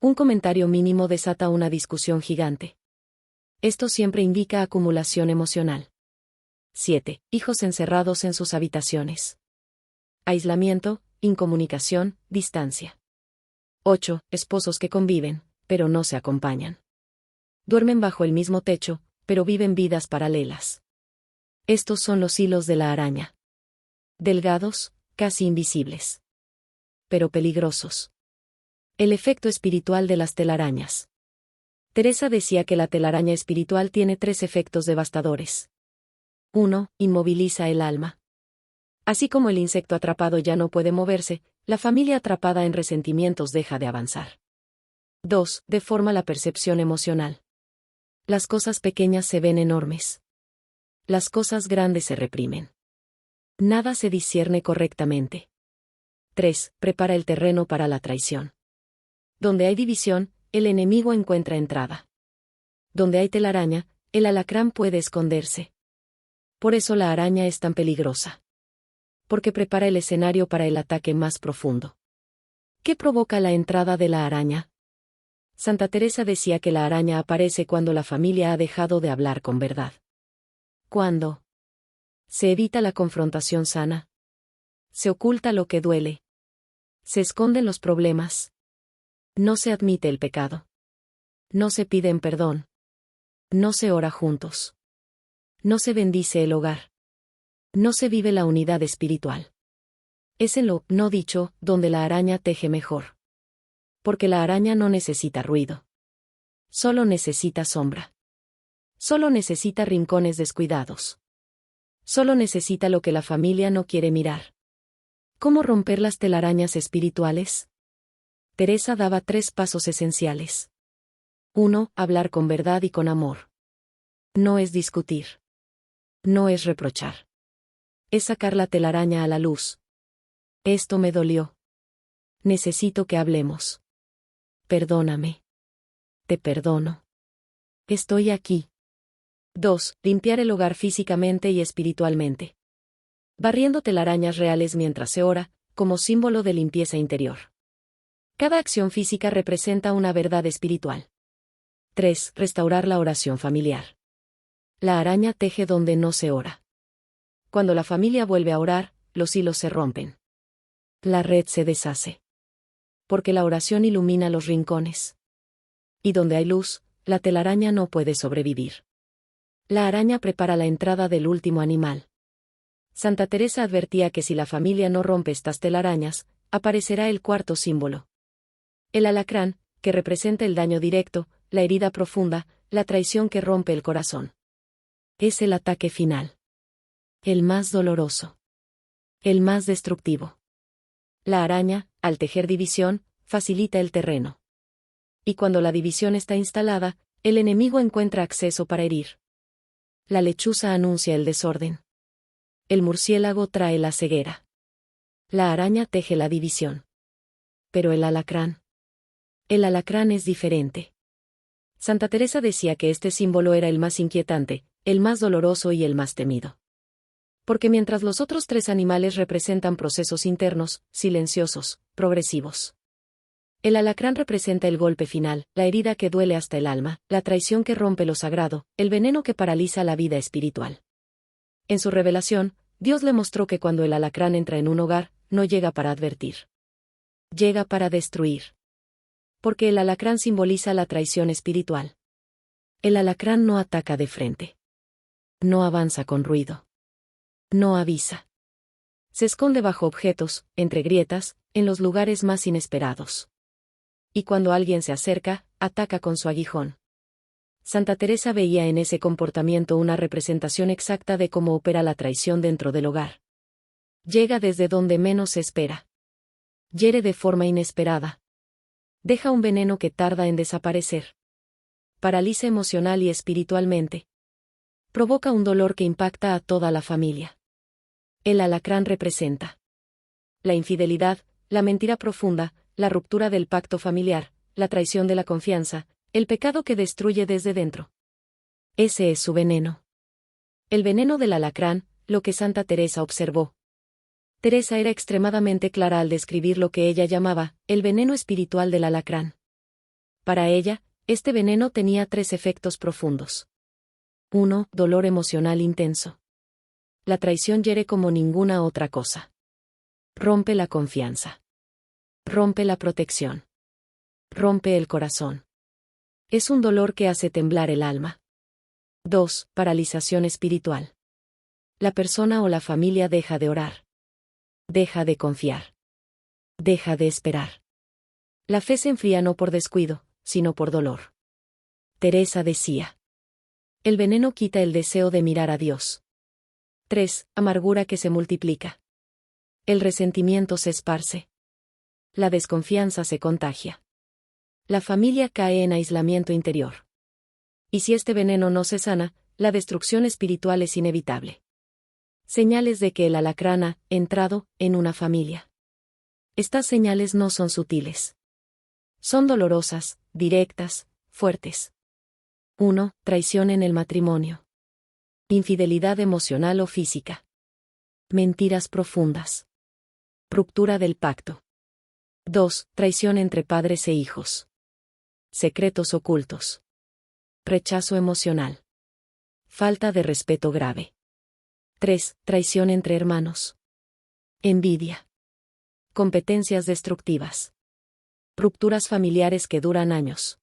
Un comentario mínimo desata una discusión gigante. Esto siempre indica acumulación emocional. 7. Hijos encerrados en sus habitaciones. Aislamiento, incomunicación, distancia. 8. Esposos que conviven, pero no se acompañan. Duermen bajo el mismo techo, pero viven vidas paralelas. Estos son los hilos de la araña. Delgados, casi invisibles. Pero peligrosos. El efecto espiritual de las telarañas. Teresa decía que la telaraña espiritual tiene 3 efectos devastadores. 1. Inmoviliza el alma. Así como el insecto atrapado ya no puede moverse, la familia atrapada en resentimientos deja de avanzar. 2. Deforma la percepción emocional. Las cosas pequeñas se ven enormes. Las cosas grandes se reprimen. Nada se discierne correctamente. 3. Prepara el terreno para la traición. Donde hay división, el enemigo encuentra entrada. Donde hay telaraña, el alacrán puede esconderse. Por eso la araña es tan peligrosa. Porque prepara el escenario para el ataque más profundo. ¿Qué provoca la entrada de la araña? Santa Teresa decía que la araña aparece cuando la familia ha dejado de hablar con verdad. ¿Cuándo? Se evita la confrontación sana. Se oculta lo que duele. Se esconden los problemas. No se admite el pecado. No se piden perdón. No se ora juntos. No se bendice el hogar. No se vive la unidad espiritual. Es en lo no dicho donde la araña teje mejor. Porque la araña no necesita ruido. Solo necesita sombra. Solo necesita rincones descuidados. Solo necesita lo que la familia no quiere mirar. ¿Cómo romper las telarañas espirituales? Teresa daba 3 pasos esenciales. 1. Hablar con verdad y con amor. No es discutir. No es reprochar. Es sacar la telaraña a la luz. Esto me dolió. Necesito que hablemos. Perdóname. Te perdono. Estoy aquí. 2. Limpiar el hogar físicamente y espiritualmente. Barriendo telarañas reales mientras se ora, como símbolo de limpieza interior. Cada acción física representa una verdad espiritual. 3. Restaurar la oración familiar. La araña teje donde no se ora. Cuando la familia vuelve a orar, los hilos se rompen. La red se deshace. Porque la oración ilumina los rincones. Y donde hay luz, la telaraña no puede sobrevivir. La araña prepara la entrada del último animal. Santa Teresa advertía que si la familia no rompe estas telarañas, aparecerá el cuarto símbolo. El alacrán, que representa el daño directo, la herida profunda, la traición que rompe el corazón. Es el ataque final. El más doloroso. El más destructivo. La araña, al tejer división, facilita el terreno. Y cuando la división está instalada, el enemigo encuentra acceso para herir. La lechuza anuncia el desorden. El murciélago trae la ceguera. La araña teje la división. Pero el alacrán. El alacrán es diferente. Santa Teresa decía que este símbolo era el más inquietante, el más doloroso y el más temido. Porque mientras los otros tres animales representan procesos internos, silenciosos, progresivos. El alacrán representa el golpe final, la herida que duele hasta el alma, la traición que rompe lo sagrado, el veneno que paraliza la vida espiritual. En su revelación, Dios le mostró que cuando el alacrán entra en un hogar, no llega para advertir. Llega para destruir. Porque el alacrán simboliza la traición espiritual. El alacrán no ataca de frente. No avanza con ruido. No avisa. Se esconde bajo objetos, entre grietas, en los lugares más inesperados. Y cuando alguien se acerca, ataca con su aguijón. Santa Teresa veía en ese comportamiento una representación exacta de cómo opera la traición dentro del hogar. Llega desde donde menos se espera. Hiere de forma inesperada. Deja un veneno que tarda en desaparecer. Paraliza emocional y espiritualmente. Provoca un dolor que impacta a toda la familia. El alacrán representa la infidelidad, la mentira profunda, la ruptura del pacto familiar, la traición de la confianza, el pecado que destruye desde dentro. Ese es su veneno. El veneno del alacrán, lo que Santa Teresa observó. Teresa era extremadamente clara al describir lo que ella llamaba el veneno espiritual del alacrán. Para ella, este veneno tenía 3 efectos profundos. 1. Dolor emocional intenso. La traición hiere como ninguna otra cosa. Rompe la confianza. Rompe la protección. Rompe el corazón. Es un dolor que hace temblar el alma. 2. Paralización espiritual. La persona o la familia deja de orar. Deja de confiar. Deja de esperar. La fe se enfría no por descuido, sino por dolor. Teresa decía. El veneno quita el deseo de mirar a Dios. 3. Amargura que se multiplica. El resentimiento se esparce. La desconfianza se contagia. La familia cae en aislamiento interior. Y si este veneno no se sana, la destrucción espiritual es inevitable. Señales de que el alacrán ha entrado en una familia. Estas señales no son sutiles. Son dolorosas, directas, fuertes. 1. Traición en el matrimonio. Infidelidad emocional o física. Mentiras profundas. Ruptura del pacto. 2. Traición entre padres e hijos. Secretos ocultos. Rechazo emocional. Falta de respeto grave. 3. Traición entre hermanos. Envidia. Competencias destructivas. Rupturas familiares que duran años.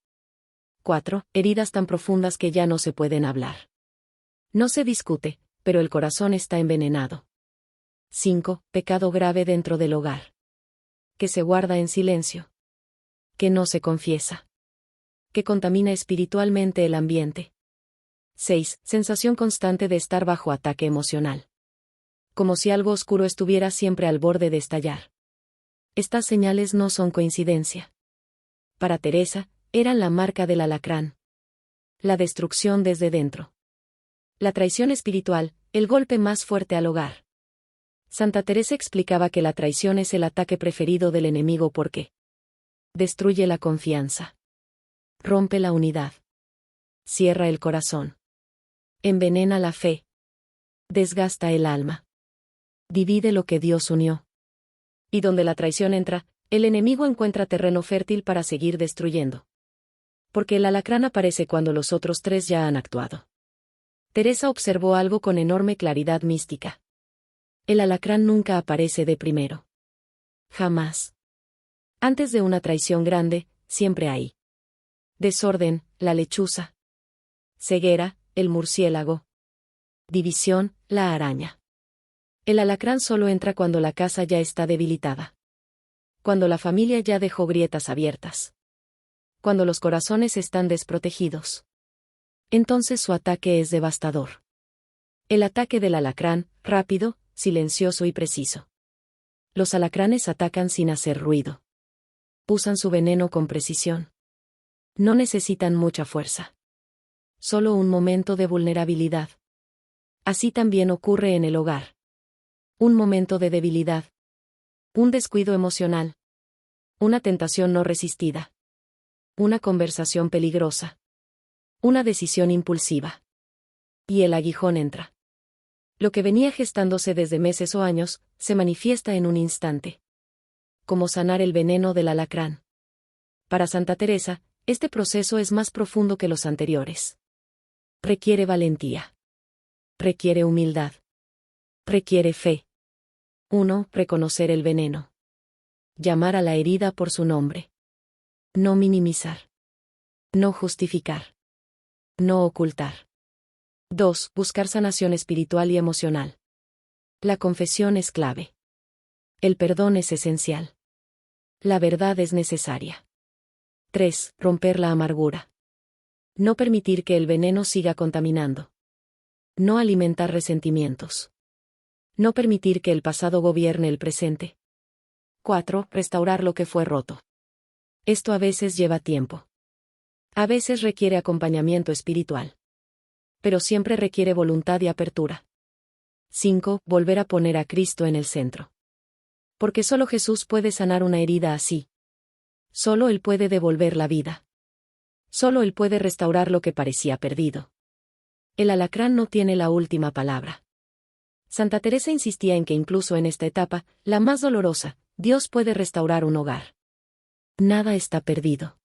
4. Heridas tan profundas que ya no se pueden hablar. No se discute, pero el corazón está envenenado. 5. Pecado grave dentro del hogar. Que se guarda en silencio. Que no se confiesa. Que contamina espiritualmente el ambiente. 6. Sensación constante de estar bajo ataque emocional. Como si algo oscuro estuviera siempre al borde de estallar. Estas señales no son coincidencia. Para Teresa, eran la marca del alacrán. La destrucción desde dentro. La traición espiritual, el golpe más fuerte al hogar. Santa Teresa explicaba que la traición es el ataque preferido del enemigo porque destruye la confianza. Rompe la unidad. Cierra el corazón. Envenena la fe. Desgasta el alma. Divide lo que Dios unió. Y donde la traición entra, el enemigo encuentra terreno fértil para seguir destruyendo. Porque el alacrán aparece cuando los otros tres ya han actuado. Teresa observó algo con enorme claridad mística. El alacrán nunca aparece de primero. Jamás. Antes de una traición grande, siempre hay desorden, la lechuza. Ceguera, el murciélago. División, la araña. El alacrán solo entra cuando la casa ya está debilitada. Cuando la familia ya dejó grietas abiertas. Cuando los corazones están desprotegidos. Entonces su ataque es devastador. El ataque del alacrán, rápido, silencioso y preciso. Los alacranes atacan sin hacer ruido. Usan su veneno con precisión. No necesitan mucha fuerza. Solo un momento de vulnerabilidad. Así también ocurre en el hogar. Un momento de debilidad. Un descuido emocional. Una tentación no resistida. Una conversación peligrosa. Una decisión impulsiva. Y el aguijón entra. Lo que venía gestándose desde meses o años, se manifiesta en un instante. Como sanar el veneno del alacrán. Para Santa Teresa, este proceso es más profundo que los anteriores. Requiere valentía. Requiere humildad. Requiere fe. 1. Reconocer el veneno. Llamar a la herida por su nombre. No minimizar. No justificar. No ocultar. 2. Buscar sanación espiritual y emocional. La confesión es clave. El perdón es esencial. La verdad es necesaria. 3. Romper la amargura. No permitir que el veneno siga contaminando. No alimentar resentimientos. No permitir que el pasado gobierne el presente. 4. Restaurar lo que fue roto. Esto a veces lleva tiempo. A veces requiere acompañamiento espiritual. Pero siempre requiere voluntad y apertura. 5. Volver a poner a Cristo en el centro. Porque solo Jesús puede sanar una herida así. Solo Él puede devolver la vida. Solo Él puede restaurar lo que parecía perdido. El alacrán no tiene la última palabra. Santa Teresa insistía en que incluso en esta etapa, la más dolorosa, Dios puede restaurar un hogar. Nada está perdido.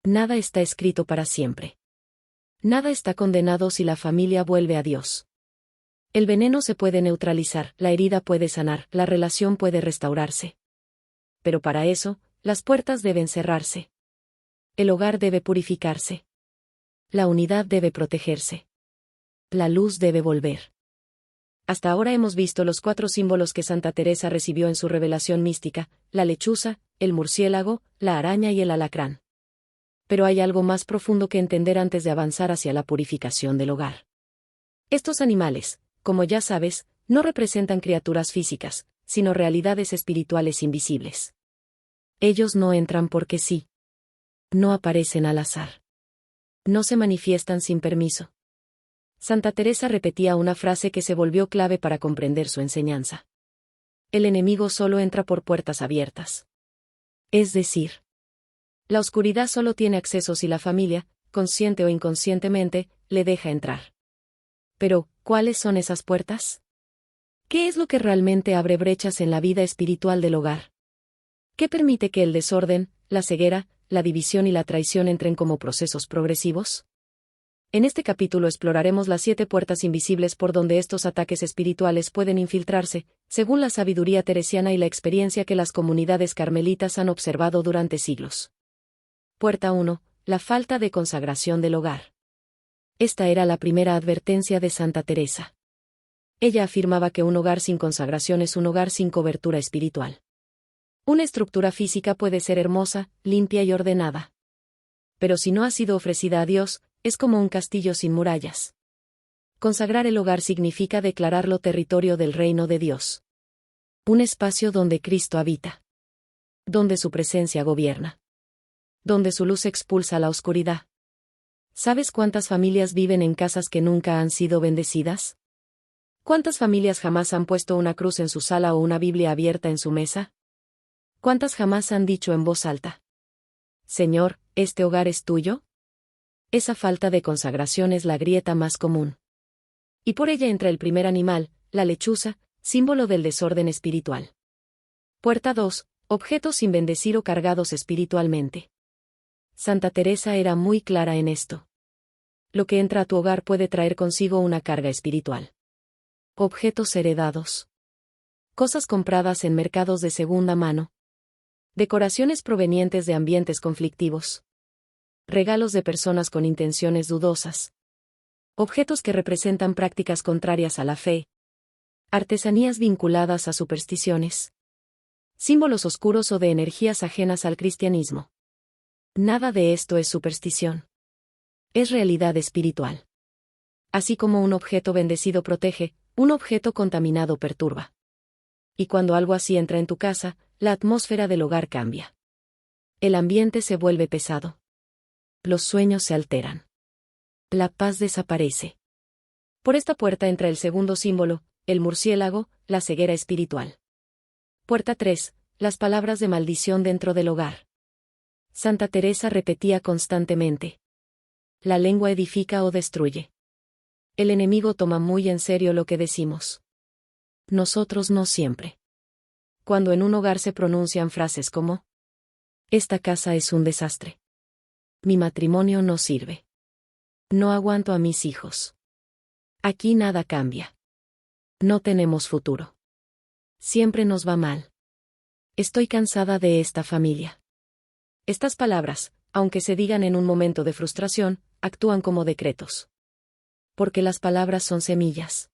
Nada está escrito para siempre. Nada está condenado si la familia vuelve a Dios. El veneno se puede neutralizar, la herida puede sanar, la relación puede restaurarse. Pero para eso, las puertas deben cerrarse. El hogar debe purificarse. La unidad debe protegerse. La luz debe volver. Hasta ahora hemos visto los 4 símbolos que Santa Teresa recibió en su revelación mística: la lechuza, el murciélago, la araña y el alacrán. Pero hay algo más profundo que entender antes de avanzar hacia la purificación del hogar. Estos animales, como ya sabes, no representan criaturas físicas, sino realidades espirituales invisibles. Ellos no entran porque sí. No aparecen al azar. No se manifiestan sin permiso. Santa Teresa repetía una frase que se volvió clave para comprender su enseñanza. El enemigo solo entra por puertas abiertas. Es decir, la oscuridad solo tiene acceso si la familia, consciente o inconscientemente, le deja entrar. Pero, ¿cuáles son esas puertas? ¿Qué es lo que realmente abre brechas en la vida espiritual del hogar? ¿Qué permite que el desorden, la ceguera, la división y la traición entren como procesos progresivos? En este capítulo exploraremos las 7 puertas invisibles por donde estos ataques espirituales pueden infiltrarse, según la sabiduría teresiana y la experiencia que las comunidades carmelitas han observado durante siglos. Puerta 1. La falta de consagración del hogar. Esta era la primera advertencia de Santa Teresa. Ella afirmaba que un hogar sin consagración es un hogar sin cobertura espiritual. Una estructura física puede ser hermosa, limpia y ordenada. Pero si no ha sido ofrecida a Dios, es como un castillo sin murallas. Consagrar el hogar significa declararlo territorio del reino de Dios. Un espacio donde Cristo habita. Donde su presencia gobierna. Donde su luz expulsa la oscuridad. ¿Sabes cuántas familias viven en casas que nunca han sido bendecidas? ¿Cuántas familias jamás han puesto una cruz en su sala o una Biblia abierta en su mesa? ¿Cuántas jamás han dicho en voz alta: Señor, ¿este hogar es tuyo? Esa falta de consagración es la grieta más común. Y por ella entra el primer animal, la lechuza, símbolo del desorden espiritual. Puerta 2. Objetos sin bendecir o cargados espiritualmente. Santa Teresa era muy clara en esto. Lo que entra a tu hogar puede traer consigo una carga espiritual. Objetos heredados. Cosas compradas en mercados de segunda mano. Decoraciones provenientes de ambientes conflictivos. Regalos de personas con intenciones dudosas. Objetos que representan prácticas contrarias a la fe. Artesanías vinculadas a supersticiones. Símbolos oscuros o de energías ajenas al cristianismo. Nada de esto es superstición. Es realidad espiritual. Así como un objeto bendecido protege, un objeto contaminado perturba. Y cuando algo así entra en tu casa, la atmósfera del hogar cambia. El ambiente se vuelve pesado. Los sueños se alteran. La paz desaparece. Por esta puerta entra el segundo símbolo, el murciélago, la ceguera espiritual. Puerta 3. Las palabras de maldición dentro del hogar. Santa Teresa repetía constantemente. La lengua edifica o destruye. El enemigo toma muy en serio lo que decimos. Nosotros no siempre. Cuando en un hogar se pronuncian frases como: esta casa es un desastre. Mi matrimonio no sirve. No aguanto a mis hijos. Aquí nada cambia. No tenemos futuro. Siempre nos va mal. Estoy cansada de esta familia. Estas palabras, aunque se digan en un momento de frustración, actúan como decretos. Porque las palabras son semillas.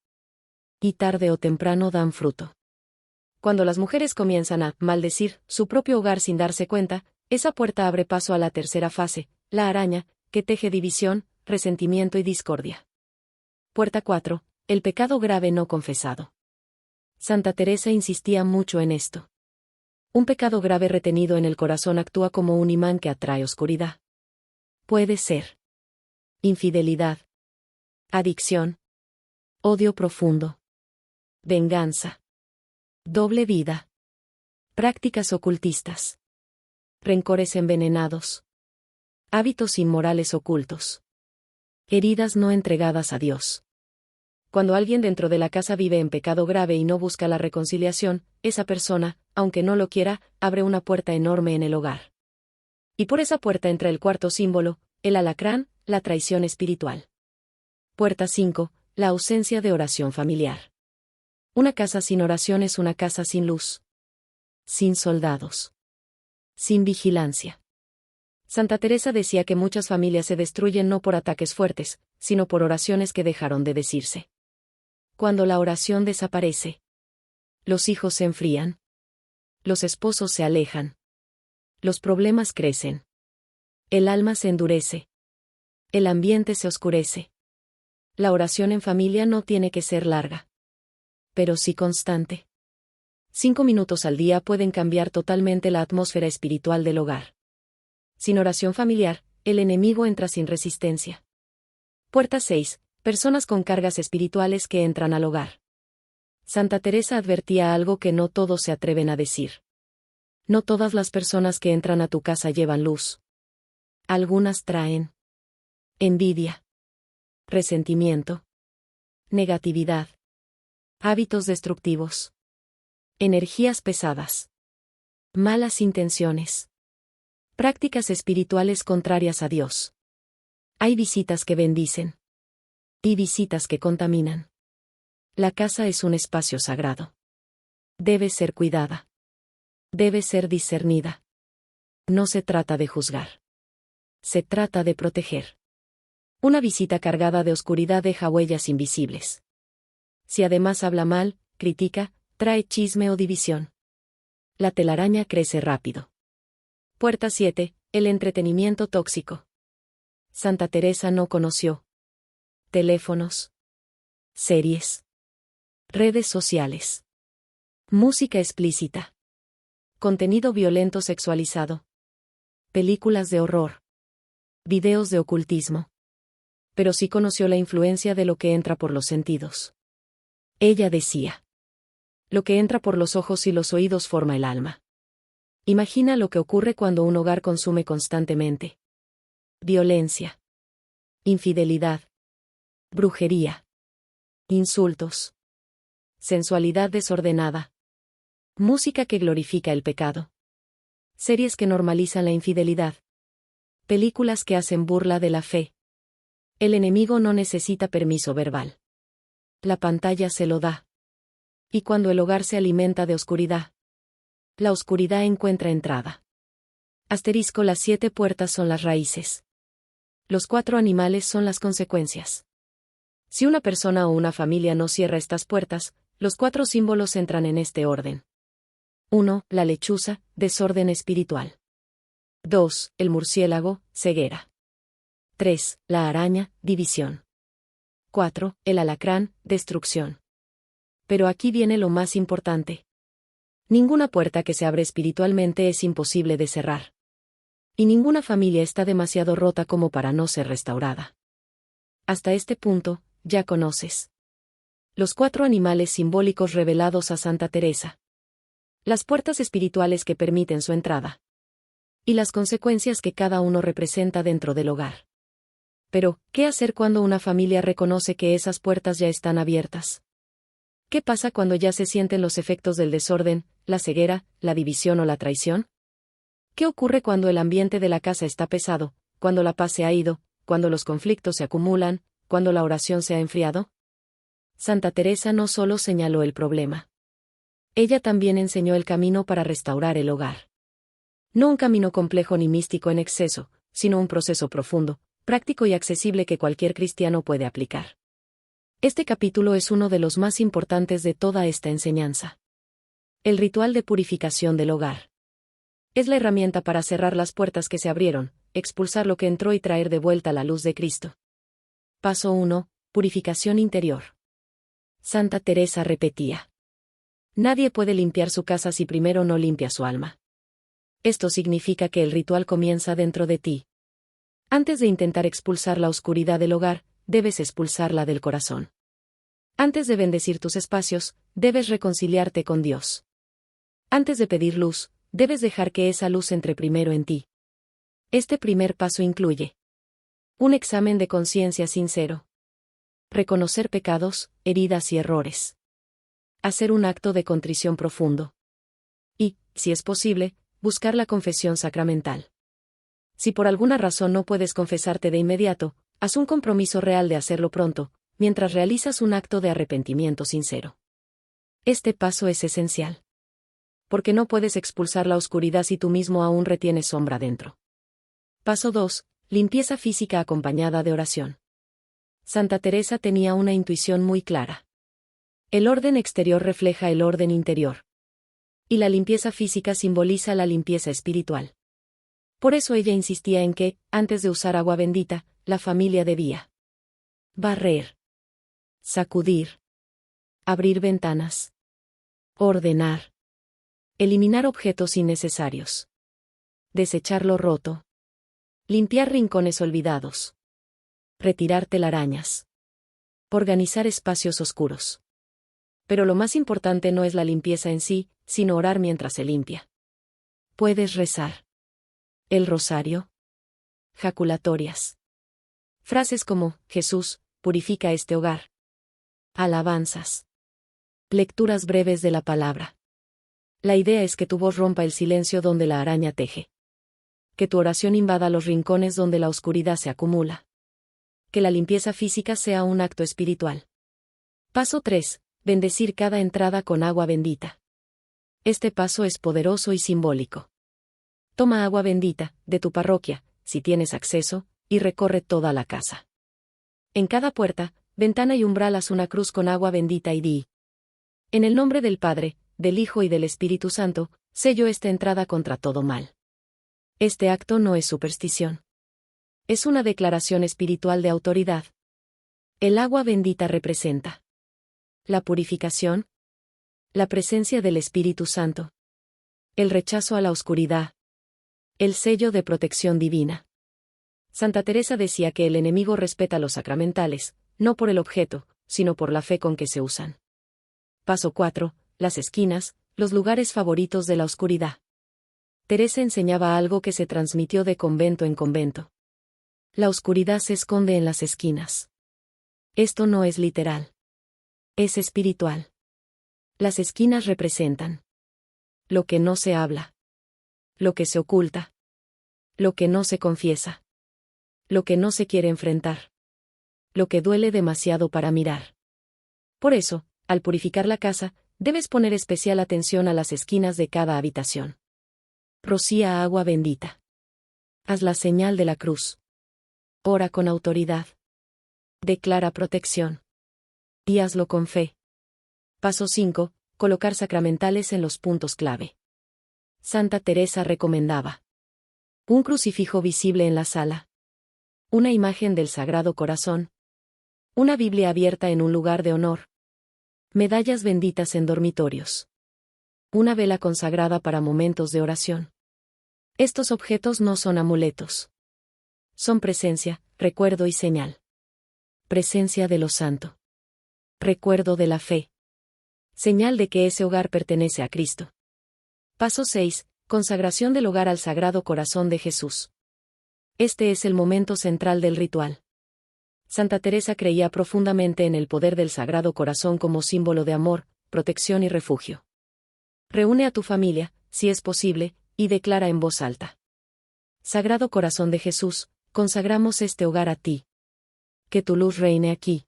Y tarde o temprano dan fruto. Cuando las mujeres comienzan a maldecir su propio hogar sin darse cuenta, esa puerta abre paso a la tercera fase, la araña, que teje división, resentimiento y discordia. Puerta 4. El pecado grave no confesado. Santa Teresa insistía mucho en esto. Un pecado grave retenido en el corazón actúa como un imán que atrae oscuridad. Puede ser infidelidad, adicción, odio profundo, venganza, doble vida, prácticas ocultistas, rencores envenenados, hábitos inmorales ocultos, heridas no entregadas a Dios. Cuando alguien dentro de la casa vive en pecado grave y no busca la reconciliación, esa persona, aunque no lo quiera, abre una puerta enorme en el hogar. Y por esa puerta entra el cuarto símbolo, el alacrán, la traición espiritual. Puerta 5. La ausencia de oración familiar. Una casa sin oración es una casa sin luz. Sin soldados. Sin vigilancia. Santa Teresa decía que muchas familias se destruyen no por ataques fuertes, sino por oraciones que dejaron de decirse. Cuando la oración desaparece, los hijos se enfrían. Los esposos se alejan. Los problemas crecen. El alma se endurece. El ambiente se oscurece. La oración en familia no tiene que ser larga, pero sí constante. 5 minutos al día pueden cambiar totalmente la atmósfera espiritual del hogar. Sin oración familiar, el enemigo entra sin resistencia. Puerta 6. Personas con cargas espirituales que entran al hogar. Santa Teresa advertía algo que no todos se atreven a decir. No todas las personas que entran a tu casa llevan luz. Algunas traen envidia, resentimiento, negatividad, hábitos destructivos, energías pesadas, malas intenciones, prácticas espirituales contrarias a Dios. Hay visitas que bendicen y visitas que contaminan. La casa es un espacio sagrado. Debe ser cuidada. Debe ser discernida. No se trata de juzgar. Se trata de proteger. Una visita cargada de oscuridad deja huellas invisibles. Si además habla mal, critica, trae chisme o división, la telaraña crece rápido. Puerta 7. El entretenimiento tóxico. Santa Teresa no conoció teléfonos, series, redes sociales, música explícita, contenido violento sexualizado, películas de horror, videos de ocultismo. Pero sí conoció la influencia de lo que entra por los sentidos. Ella decía: lo que entra por los ojos y los oídos forma el alma. Imagina lo que ocurre cuando un hogar consume constantemente violencia, infidelidad, brujería, Insultos. Sensualidad desordenada. Música que glorifica el pecado. Series que normalizan la infidelidad. Películas que hacen burla de la fe. El enemigo no necesita permiso verbal. La pantalla se lo da. Y cuando el hogar se alimenta de oscuridad, la oscuridad encuentra entrada. Asterisco: las 7 puertas son las raíces. Los 4 animales son las consecuencias. Si una persona o una familia no cierra estas puertas, los 4 símbolos entran en este orden. 1. La lechuza, desorden espiritual. 2. El murciélago, ceguera. 3. La araña, división. 4. El alacrán, destrucción. Pero aquí viene lo más importante. Ninguna puerta que se abre espiritualmente es imposible de cerrar. Y ninguna familia está demasiado rota como para no ser restaurada. Hasta este punto, ya conoces los 4 animales simbólicos revelados a Santa Teresa. Las puertas espirituales que permiten su entrada. Y las consecuencias que cada uno representa dentro del hogar. Pero, ¿qué hacer cuando una familia reconoce que esas puertas ya están abiertas? ¿Qué pasa cuando ya se sienten los efectos del desorden, la ceguera, la división o la traición? ¿Qué ocurre cuando el ambiente de la casa está pesado, cuando la paz se ha ido, cuando los conflictos se acumulan, cuando la oración se ha enfriado? Santa Teresa no solo señaló el problema. Ella también enseñó el camino para restaurar el hogar. No un camino complejo ni místico en exceso, sino un proceso profundo, práctico y accesible que cualquier cristiano puede aplicar. Este capítulo es uno de los más importantes de toda esta enseñanza. El ritual de purificación del hogar. Es la herramienta para cerrar las puertas que se abrieron, expulsar lo que entró y traer de vuelta la luz de Cristo. Paso 1. Purificación interior. Santa Teresa repetía: nadie puede limpiar su casa si primero no limpia su alma. Esto significa que el ritual comienza dentro de ti. Antes de intentar expulsar la oscuridad del hogar, debes expulsarla del corazón. Antes de bendecir tus espacios, debes reconciliarte con Dios. Antes de pedir luz, debes dejar que esa luz entre primero en ti. Este primer paso incluye un examen de conciencia sincero. Reconocer pecados, heridas y errores. Hacer un acto de contrición profundo. Y, si es posible, buscar la confesión sacramental. Si por alguna razón no puedes confesarte de inmediato, haz un compromiso real de hacerlo pronto, mientras realizas un acto de arrepentimiento sincero. Este paso es esencial. Porque no puedes expulsar la oscuridad si tú mismo aún retienes sombra dentro. Paso 2. Limpieza física acompañada de oración. Santa Teresa tenía una intuición muy clara. El orden exterior refleja el orden interior. Y la limpieza física simboliza la limpieza espiritual. Por eso ella insistía en que, antes de usar agua bendita, la familia debía barrer, sacudir, abrir ventanas, ordenar, eliminar objetos innecesarios, desechar lo roto, limpiar rincones olvidados, retirar telarañas, organizar espacios oscuros. Pero lo más importante no es la limpieza en sí, sino orar mientras se limpia. Puedes rezar el rosario, jaculatorias. Frases como: Jesús, purifica este hogar. Alabanzas. Lecturas breves de la palabra. La idea es que tu voz rompa el silencio donde la araña teje. Que tu oración invada los rincones donde la oscuridad se acumula. Que la limpieza física sea un acto espiritual. Paso 3. Bendecir cada entrada con agua bendita. Este paso es poderoso y simbólico. Toma agua bendita, de tu parroquia, si tienes acceso, y recorre toda la casa. En cada puerta, ventana y umbral haz una cruz con agua bendita y di: en el nombre del Padre, del Hijo y del Espíritu Santo, sello esta entrada contra todo mal. Este acto no es superstición. Es una declaración espiritual de autoridad. El agua bendita representa la purificación, la presencia del Espíritu Santo, el rechazo a la oscuridad, el sello de protección divina. Santa Teresa decía que el enemigo respeta los sacramentales, no por el objeto, sino por la fe con que se usan. Paso 4. Las esquinas, los lugares favoritos de la oscuridad. Teresa enseñaba algo que se transmitió de convento en convento. La oscuridad se esconde en las esquinas. Esto no es literal. Es espiritual. Las esquinas representan lo que no se habla, lo que se oculta, lo que no se confiesa, lo que no se quiere enfrentar, lo que duele demasiado para mirar. Por eso, al purificar la casa, debes poner especial atención a las esquinas de cada habitación. Rocía agua bendita. Haz la señal de la cruz. Ora con autoridad. Declara protección. Y hazlo con fe. Paso 5. Colocar sacramentales en los puntos clave. Santa Teresa recomendaba un crucifijo visible en la sala, una imagen del Sagrado Corazón, una Biblia abierta en un lugar de honor, medallas benditas en dormitorios, una vela consagrada para momentos de oración. Estos objetos no son amuletos. Son presencia, recuerdo y señal. Presencia de lo santo. Recuerdo de la fe. Señal de que ese hogar pertenece a Cristo. Paso 6. Consagración del hogar al Sagrado Corazón de Jesús. Este es el momento central del ritual. Santa Teresa creía profundamente en el poder del Sagrado Corazón como símbolo de amor, protección y refugio. Reúne a tu familia, si es posible, y declara en voz alta. Sagrado Corazón de Jesús, consagramos este hogar a ti. Que tu luz reine aquí.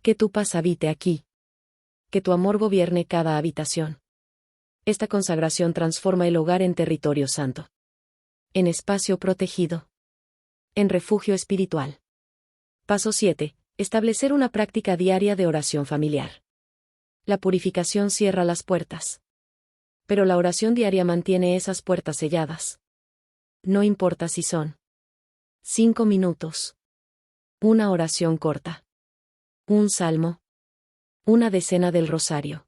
Que tu paz habite aquí. Que tu amor gobierne cada habitación. Esta consagración transforma el hogar en territorio santo. En espacio protegido. En refugio espiritual. Paso 7. Establecer una práctica diaria de oración familiar. La purificación cierra las puertas. Pero la oración diaria mantiene esas puertas selladas. No importa si son 5 minutos. Una oración corta. Un salmo. Una decena del rosario.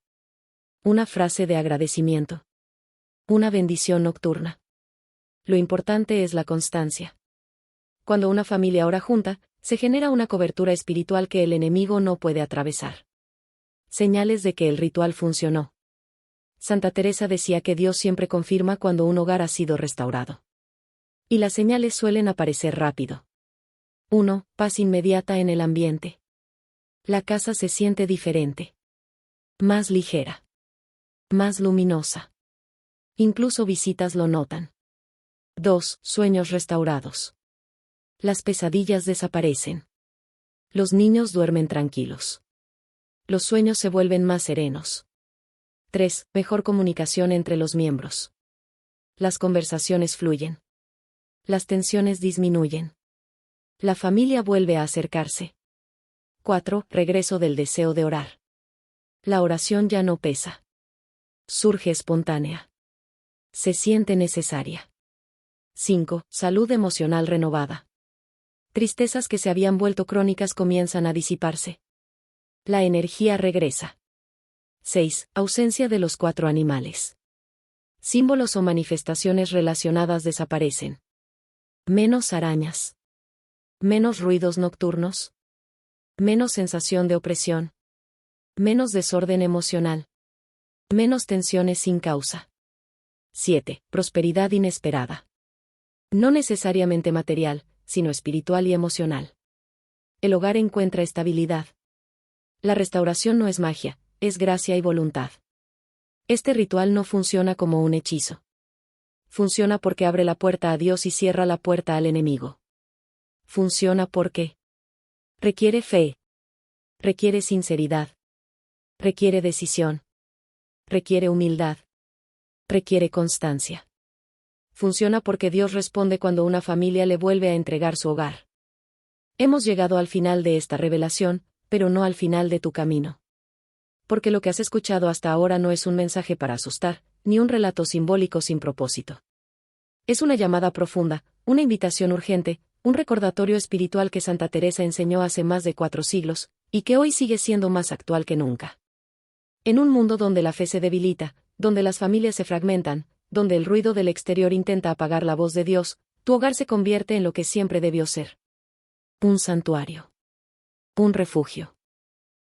Una frase de agradecimiento. Una bendición nocturna. Lo importante es la constancia. Cuando una familia ora junta, se genera una cobertura espiritual que el enemigo no puede atravesar. Señales de que el ritual funcionó. Santa Teresa decía que Dios siempre confirma cuando un hogar ha sido restaurado. Y las señales suelen aparecer rápido. 1. Paz inmediata en el ambiente. La casa se siente diferente. Más ligera. Más luminosa. Incluso visitas lo notan. 2. Sueños restaurados. Las pesadillas desaparecen. Los niños duermen tranquilos. Los sueños se vuelven más serenos. 3. Mejor comunicación entre los miembros. Las conversaciones fluyen. Las tensiones disminuyen. La familia vuelve a acercarse. 4. Regreso del deseo de orar. La oración ya no pesa. Surge espontánea. Se siente necesaria. 5. Salud emocional renovada. Tristezas que se habían vuelto crónicas comienzan a disiparse. La energía regresa. 6. Ausencia de los 4 animales. Símbolos o manifestaciones relacionadas desaparecen. Menos arañas. Menos ruidos nocturnos. Menos sensación de opresión. Menos desorden emocional. Menos tensiones sin causa. 7. Prosperidad inesperada. No necesariamente material, sino espiritual y emocional. El hogar encuentra estabilidad. La restauración no es magia, es gracia y voluntad. Este ritual no funciona como un hechizo. Funciona porque abre la puerta a Dios y cierra la puerta al enemigo. Funciona porque requiere fe. Requiere sinceridad. Requiere decisión. Requiere humildad. Requiere constancia. Funciona porque Dios responde cuando una familia le vuelve a entregar su hogar. Hemos llegado al final de esta revelación, pero no al final de tu camino. Porque lo que has escuchado hasta ahora no es un mensaje para asustar, ni un relato simbólico sin propósito. Es una llamada profunda, una invitación urgente, un recordatorio espiritual que Santa Teresa enseñó hace más de 4 siglos, y que hoy sigue siendo más actual que nunca. En un mundo donde la fe se debilita, donde las familias se fragmentan, donde el ruido del exterior intenta apagar la voz de Dios, tu hogar se convierte en lo que siempre debió ser. Un santuario. Un refugio.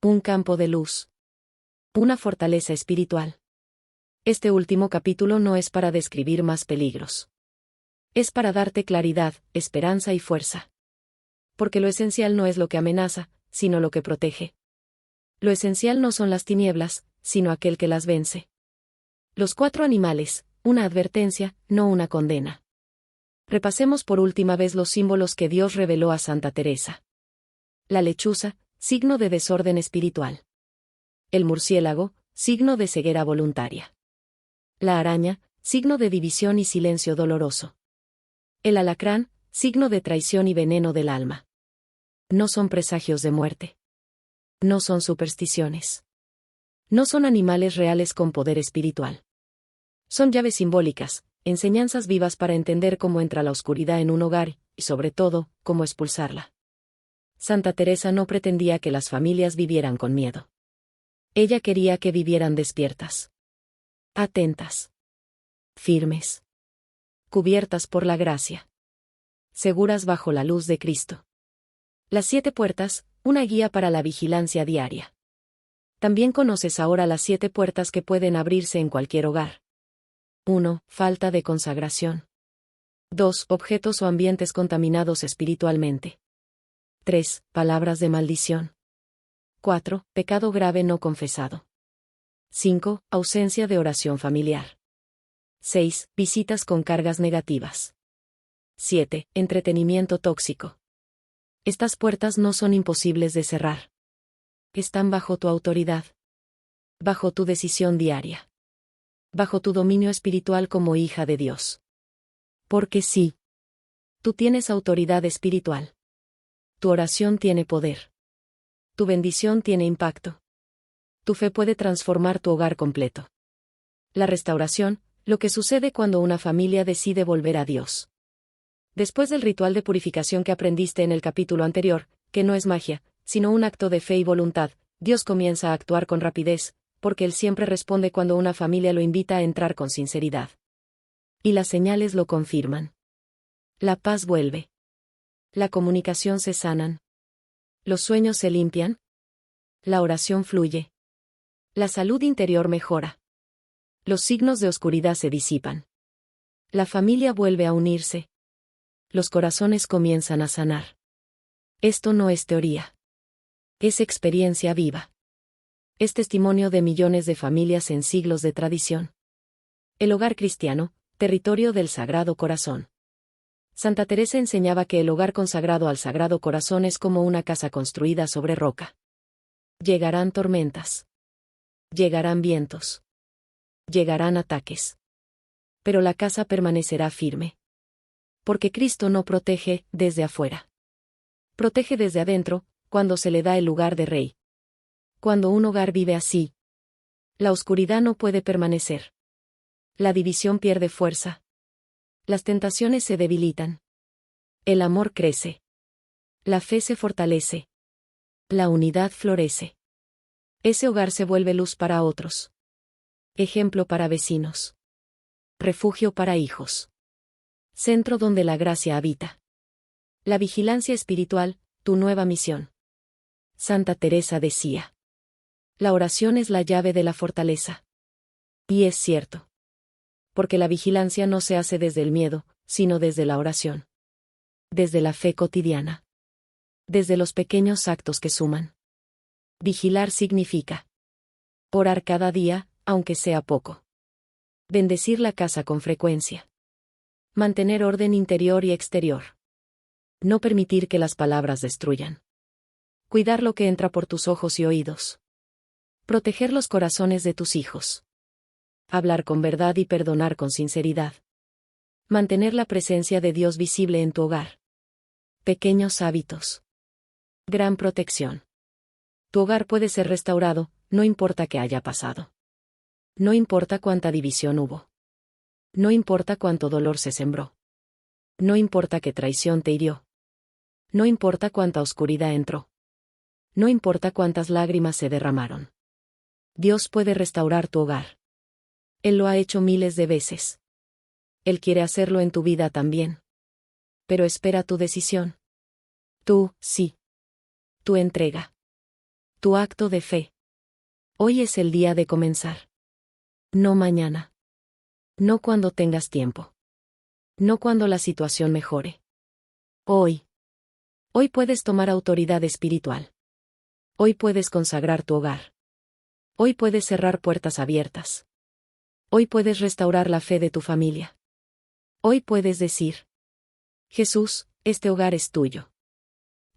Un campo de luz. Una fortaleza espiritual. Este último capítulo no es para describir más peligros. Es para darte claridad, esperanza y fuerza. Porque lo esencial no es lo que amenaza, sino lo que protege. Lo esencial no son las tinieblas, sino aquel que las vence. Los 4 animales, una advertencia, no una condena. Repasemos por última vez los símbolos que Dios reveló a Santa Teresa. La lechuza, signo de desorden espiritual. El murciélago, signo de ceguera voluntaria. La araña, signo de división y silencio doloroso. El alacrán, signo de traición y veneno del alma. No son presagios de muerte. No son supersticiones. No son animales reales con poder espiritual. Son llaves simbólicas, enseñanzas vivas para entender cómo entra la oscuridad en un hogar, y sobre todo, cómo expulsarla. Santa Teresa no pretendía que las familias vivieran con miedo. Ella quería que vivieran despiertas. Atentas. Firmes. Cubiertas por la gracia. Seguras bajo la luz de Cristo. Las 7 puertas, una guía para la vigilancia diaria. También conoces ahora las 7 puertas que pueden abrirse en cualquier hogar. 1. Falta de consagración. 2. Objetos o ambientes contaminados espiritualmente. 3. Palabras de maldición. 4. Pecado grave no confesado. 5. Ausencia de oración familiar. 6. Visitas con cargas negativas. 7. Entretenimiento tóxico. Estas puertas no son imposibles de cerrar. Están bajo tu autoridad. Bajo tu decisión diaria. Bajo tu dominio espiritual como hija de Dios. Porque sí. Tú tienes autoridad espiritual. Tu oración tiene poder. Tu bendición tiene impacto. Tu fe puede transformar tu hogar completo. La restauración, lo que sucede cuando una familia decide volver a Dios. Después del ritual de purificación que aprendiste en el capítulo anterior, que no es magia, sino un acto de fe y voluntad, Dios comienza a actuar con rapidez, porque Él siempre responde cuando una familia lo invita a entrar con sinceridad. Y las señales lo confirman. La paz vuelve. La comunicación se sanan. Los sueños se limpian. La oración fluye. La salud interior mejora. Los signos de oscuridad se disipan. La familia vuelve a unirse. Los corazones comienzan a sanar. Esto no es teoría. Es experiencia viva. Es testimonio de millones de familias en siglos de tradición. El hogar cristiano, territorio del Sagrado Corazón. Santa Teresa enseñaba que el hogar consagrado al Sagrado Corazón es como una casa construida sobre roca. Llegarán tormentas. Llegarán vientos. Llegarán ataques. Pero la casa permanecerá firme. Porque Cristo no protege desde afuera. Protege desde adentro, cuando se le da el lugar de rey. Cuando un hogar vive así, la oscuridad no puede permanecer. La división pierde fuerza. Las tentaciones se debilitan. El amor crece. La fe se fortalece. La unidad florece. Ese hogar se vuelve luz para otros. Ejemplo para vecinos. Refugio para hijos. Centro donde la gracia habita. La vigilancia espiritual, tu nueva misión. Santa Teresa decía. La oración es la llave de la fortaleza. Y es cierto. Porque la vigilancia no se hace desde el miedo, sino desde la oración. Desde la fe cotidiana. Desde los pequeños actos que suman. Vigilar significa orar cada día, aunque sea poco. Bendecir la casa con frecuencia. Mantener orden interior y exterior. No permitir que las palabras destruyan. Cuidar lo que entra por tus ojos y oídos. Proteger los corazones de tus hijos. Hablar con verdad y perdonar con sinceridad. Mantener la presencia de Dios visible en tu hogar. Pequeños hábitos. Gran protección. Tu hogar puede ser restaurado, no importa qué haya pasado. No importa cuánta división hubo. No importa cuánto dolor se sembró. No importa qué traición te hirió. No importa cuánta oscuridad entró. No importa cuántas lágrimas se derramaron. Dios puede restaurar tu hogar. Él lo ha hecho miles de veces. Él quiere hacerlo en tu vida también. Pero espera tu decisión. Tú, sí. Tu entrega. Tu acto de fe. Hoy es el día de comenzar. No mañana. No cuando tengas tiempo. No cuando la situación mejore. Hoy. Hoy puedes tomar autoridad espiritual. Hoy puedes consagrar tu hogar. Hoy puedes cerrar puertas abiertas. Hoy puedes restaurar la fe de tu familia. Hoy puedes decir: Jesús, este hogar es tuyo.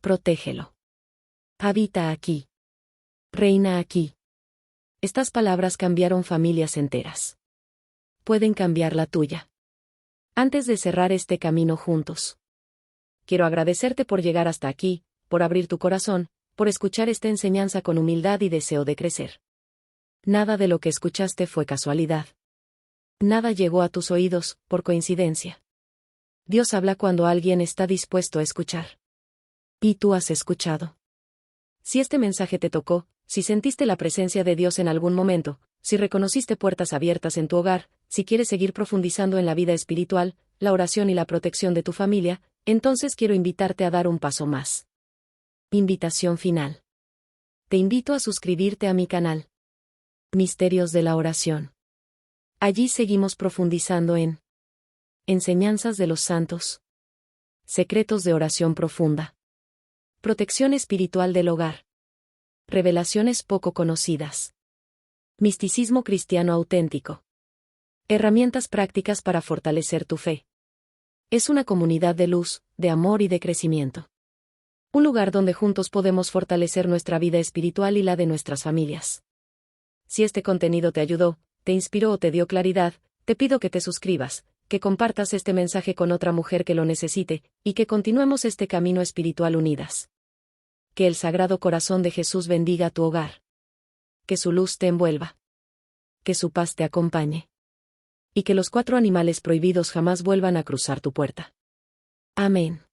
Protégelo. Habita aquí. Reina aquí. Estas palabras cambiaron familias enteras. Pueden cambiar la tuya. Antes de cerrar este camino juntos, quiero agradecerte por llegar hasta aquí, por abrir tu corazón, por escuchar esta enseñanza con humildad y deseo de crecer. Nada de lo que escuchaste fue casualidad. Nada llegó a tus oídos, por coincidencia. Dios habla cuando alguien está dispuesto a escuchar. Y tú has escuchado. Si este mensaje te tocó, si sentiste la presencia de Dios en algún momento, si reconociste puertas abiertas en tu hogar, si quieres seguir profundizando en la vida espiritual, la oración y la protección de tu familia, entonces quiero invitarte a dar un paso más. Invitación final. Te invito a suscribirte a mi canal. Misterios de la Oración. Allí seguimos profundizando en enseñanzas de los santos, secretos de oración profunda, protección espiritual del hogar, revelaciones poco conocidas, misticismo cristiano auténtico, herramientas prácticas para fortalecer tu fe. Es una comunidad de luz, de amor y de crecimiento. Un lugar donde juntos podemos fortalecer nuestra vida espiritual y la de nuestras familias. Si este contenido te ayudó, te inspiró o te dio claridad, te pido que te suscribas, que compartas este mensaje con otra mujer que lo necesite, y que continuemos este camino espiritual unidas. Que el Sagrado Corazón de Jesús bendiga tu hogar. Que su luz te envuelva. Que su paz te acompañe. Y que los 4 animales prohibidos jamás vuelvan a cruzar tu puerta. Amén.